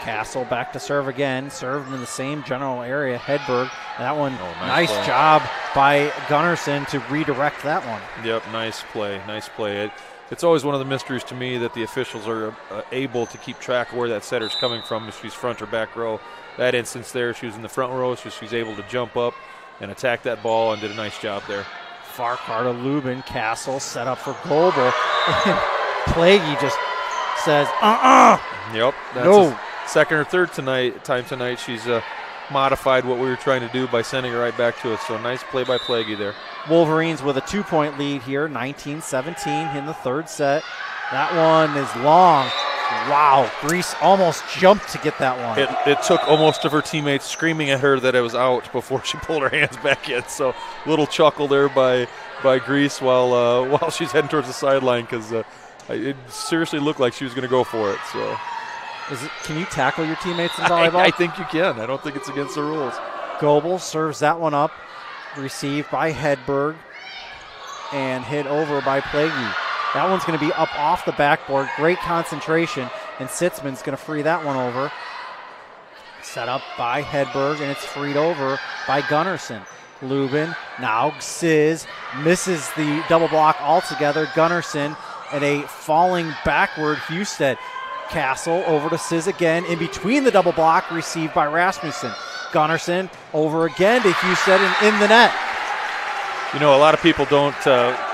Castle back to serve again, served in the same general area. Hedberg, that one, nice job by Gunnarsson to redirect that one. Yep, nice play. It's always one of the mysteries to me that the officials are able to keep track of where that setter's coming from, if she's front or back row. That instance there, she was in the front row, so she's able to jump up and attack that ball and did a nice job there. Farquhar to Lubin, Castle set up for Goebel. Plaguey just says, Yep, that's no. Second or third time tonight, she's modified what we were trying to do by sending it right back to us. So nice play by Plaguey there. Wolverines with a 2-point lead here, 19-17 in the third set. That one is long. Wow, Grease almost jumped to get that one. It took almost of her teammates screaming at her that it was out before she pulled her hands back in. So little chuckle there by Grease while she's heading towards the sideline, because it seriously looked like she was going to go for it. So. Can you tackle your teammates in volleyball? I think you can. I don't think it's against the rules. Goebel serves that one up, received by Hedberg, and hit over by Plaguey. That one's going to be up off the backboard. Great concentration, and Sitzman's going to free that one over. Set up by Hedberg, and it's freed over by Gunnarsson. Lubin, now Sizz, misses the double block altogether. Gunnarsson, and a falling backward Husted. Castle over to Sizz again, in between the double block, received by Rasmussen. Gunnarsson over again to Husted and in the net. You know, a lot of people don't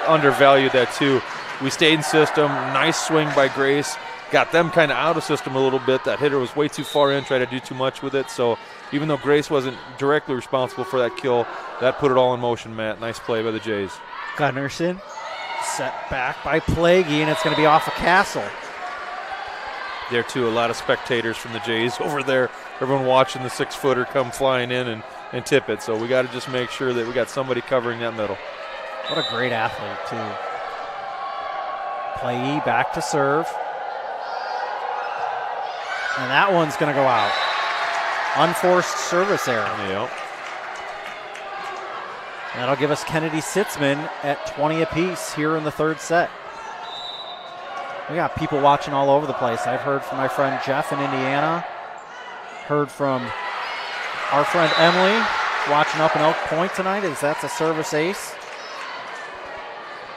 undervalue that too. We stayed in system, nice swing by Grace, got them kind of out of system a little bit. That hitter was way too far in, tried to do too much with it. So even though Grace wasn't directly responsible for that kill, that put it all in motion, Matt. Nice play by the Jays. Gunnarsson set back by Plaguey, and it's going to be off of Castle. There too, a lot of spectators from the Jays over there. Everyone watching the 6-footer come flying in and tip it. So we got to just make sure that we got somebody covering that middle. What a great athlete too. Plaguey back to serve. And that one's going to go out. Unforced service error. Yep. That'll give us Kennedy Sitzman at 20 apiece here in the third set. We got people watching all over the place. I've heard from my friend Jeff in Indiana. Heard from our friend Emily watching up in Elk Point tonight, as that's a service ace.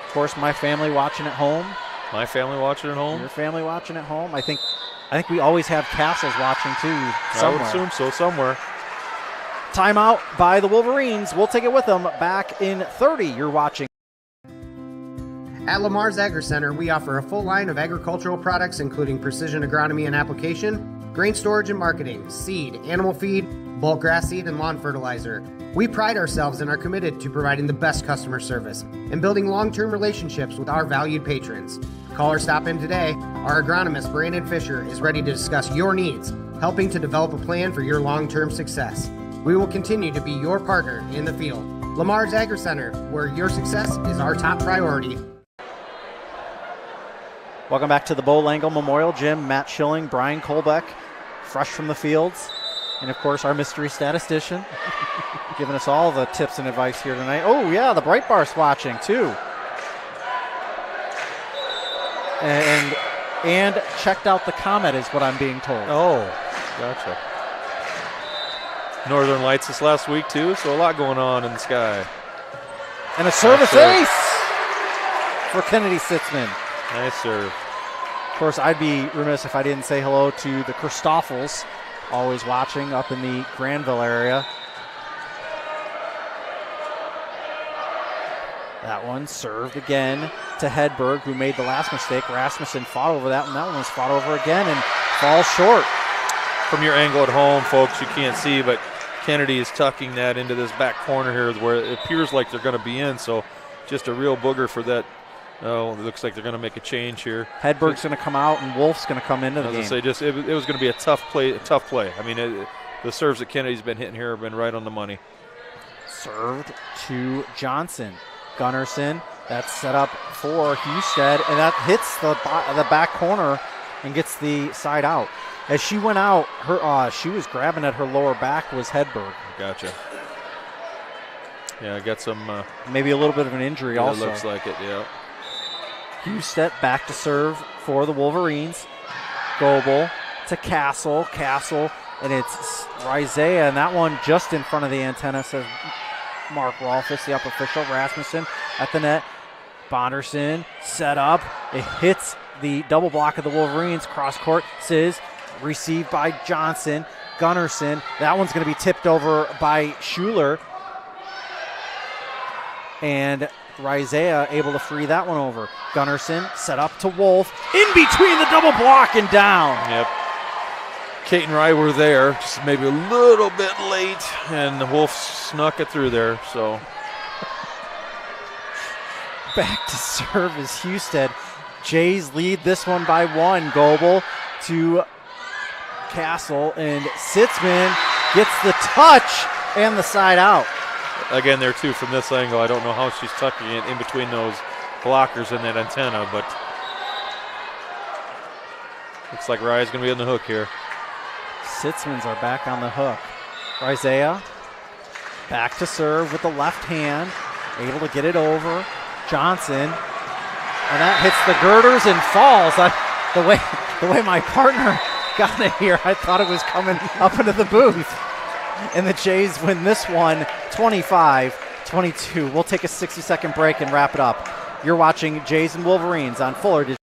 Of course, my family watching at home. My family watching at home. Your family watching at home. I think we always have Castles watching too somewhere. I would assume so, somewhere. Timeout by the Wolverines. We'll take it with them back in 30. You're watching. At Lamar's Agri Center, we offer a full line of agricultural products including precision agronomy and application, grain storage and marketing, seed, animal feed, bulk grass seed, and lawn fertilizer. We pride ourselves and are committed to providing the best customer service and building long-term relationships with our valued patrons. Call or stop in today. Our agronomist, Brandon Fisher, is ready to discuss your needs, helping to develop a plan for your long-term success. We will continue to be your partner in the field. Lamar's Agri Center, where your success is our top priority. Welcome back to the Bo Langle Memorial Gym. Matt Schilling, Brian Kolbeck, fresh from the fields. And, of course, our mystery statistician, giving us all the tips and advice here tonight. Oh, yeah, the Bright Bar's watching, too. And checked out the comet is what I'm being told. Oh, gotcha. Northern Lights this last week, too, so a lot going on in the sky. And a service ace for Kennedy Sitzman. Nice serve. Of course, I'd be remiss if I didn't say hello to the Christoffels, always watching up in the Granville area. That one served again to Hedberg, who made the last mistake. Rasmussen fought over that one. That one was fought over again and falls short. From your angle at home, folks, you can't see, but Kennedy is tucking that into this back corner here where it appears like they're going to be in. So just a real booger for that. Oh, it looks like they're going to make a change here. Hedberg's going to come out and Wolf's going to come into the game. Say, it was going to be a tough play. I mean, the serves that Kennedy's been hitting here have been right on the money. Served to Johnson. Gunnarsson, that's set up for Husted, and that hits the back corner and gets the side out. As she went out, she was grabbing at her lower back was Hedberg. Gotcha. Yeah, got some... maybe a little bit of an injury also. It looks like it, yeah. Husted back to serve for the Wolverines. Goebel to Castle, and it's Rizea, and that one just in front of the antenna, says Mark Rolfus, the up official. Rasmussen at the net. Bonderson set up. It hits the double block of the Wolverines. Cross court. Sizz received by Johnson. Gunnarsson. That one's going to be tipped over by Schuler. And Rizea able to free that one over. Gunnarsson set up to Wolf. In between the double block and down. Yep. Kate and Rye were there, just maybe a little bit late, and the Wolf snuck it through there, so. Back to serve is Husted. Jays lead this one by 1. Goebel to Castle, and Sitzman gets the touch and the side out. Again, there too, from this angle, I don't know how she's tucking it in between those blockers and that antenna, but looks like Rye's going to be on the hook here. Sitzmans are back on the hook. Rizea back to serve with the left hand, able to get it over. Johnson, and that hits the girders and falls. The way my partner got it here, I thought it was coming up into the booth. And the Jays win this one 25-22. We'll take a 60-second break and wrap it up. You're watching Jays and Wolverines on Fuller Digital.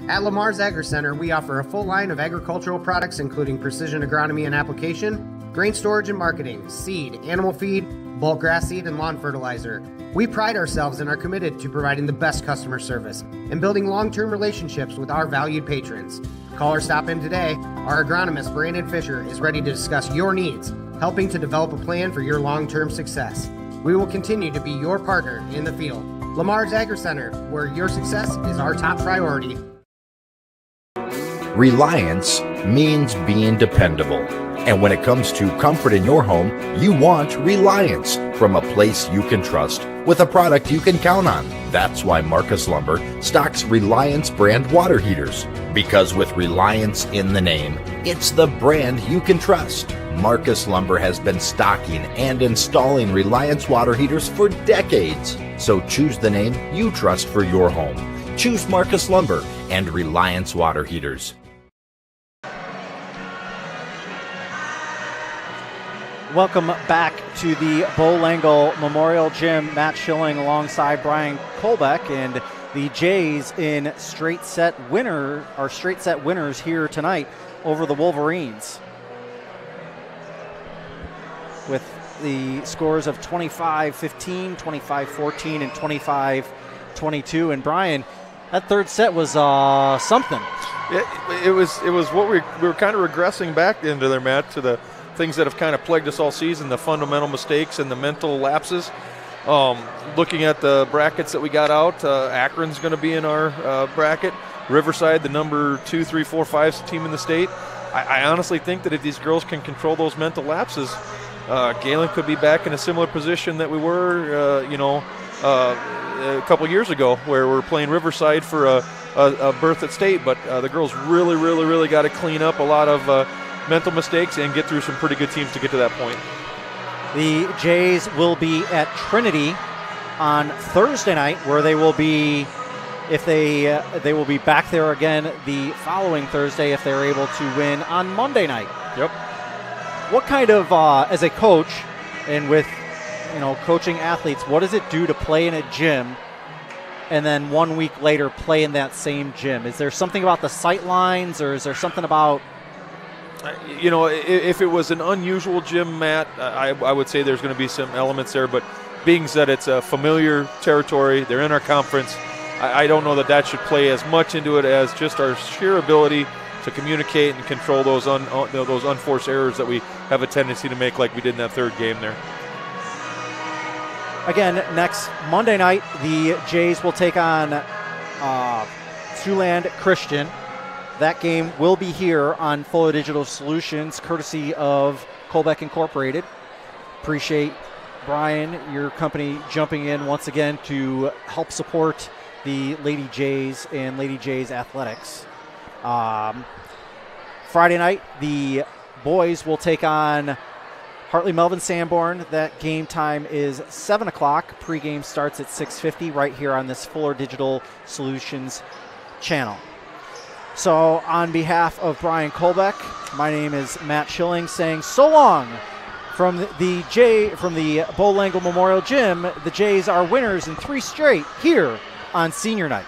At Lamar's Agri Center, we offer a full line of agricultural products including precision agronomy and application, grain storage and marketing, seed, animal feed, bulk grass seed, and lawn fertilizer. We pride ourselves and are committed to providing the best customer service and building long-term relationships with our valued patrons. Call or stop in today. Our agronomist, Brandon Fisher, is ready to discuss your needs, helping to develop a plan for your long-term success. We will continue to be your partner in the field. Lamar's Agri Center, where your success is our top priority. Reliance means being dependable. And when it comes to comfort in your home, you want Reliance from a place you can trust with a product you can count on. That's why Marcus Lumber stocks Reliance brand water heaters. Because with Reliance in the name, it's the brand you can trust. Marcus Lumber has been stocking and installing Reliance water heaters for decades. So choose the name you trust for your home. Choose Marcus Lumber and Reliance water heaters. Welcome back to the Bo Langle Memorial Gym. Matt Schilling alongside Brian Kolbeck, and the Jays in straight set winners here tonight over the Wolverines, with the scores of 25-15, 25-14, and 25-22. And Brian, that third set was something. It was what we were kind of regressing back into there, Matt, to the things that have kind of plagued us all season, the fundamental mistakes and the mental lapses. Looking at the brackets that we got out, Akron's going to be in our bracket. Riverside, the number 2, 3, 4, 5 team in the state. I honestly think that if these girls can control those mental lapses, Gehlen could be back in a similar position that we were, a couple years ago, where we're playing Riverside for a berth at state. But the girls really got to clean up a lot of mental mistakes and get through some pretty good teams to get to that point. The Jays will be at Trinity on Thursday night, where they will be, if they will be back there again the following Thursday if they're able to win on Monday night. Yep. What kind of, as a coach and with, coaching athletes, what does it do to play in a gym and then 1 week later play in that same gym? Is there something about the sight lines, or is there something about... if it was an unusual gym, Matt, I would say there's going to be some elements there. But being that it's a familiar territory, they're in our conference, I don't know that should play as much into it as just our sheer ability to communicate and control those unforced errors that we have a tendency to make, like we did in that third game there. Again, next Monday night, the Jays will take on Siouxland Christian. That game will be here on Fuller Digital Solutions, courtesy of Kolbeck Incorporated. Appreciate, Brian, your company jumping in once again to help support the Lady Jays and Lady Jays Athletics. Friday night, the boys will take on Hartley Melvin Sanborn. That game time is 7 o'clock. Pregame starts at 6:50 right here on this Fuller Digital Solutions channel. So on behalf of Brian Kolbeck, my name is Matt Schilling saying so long from the Bull Langle Memorial Gym. The Jays are winners in 3 straight here on Senior Night.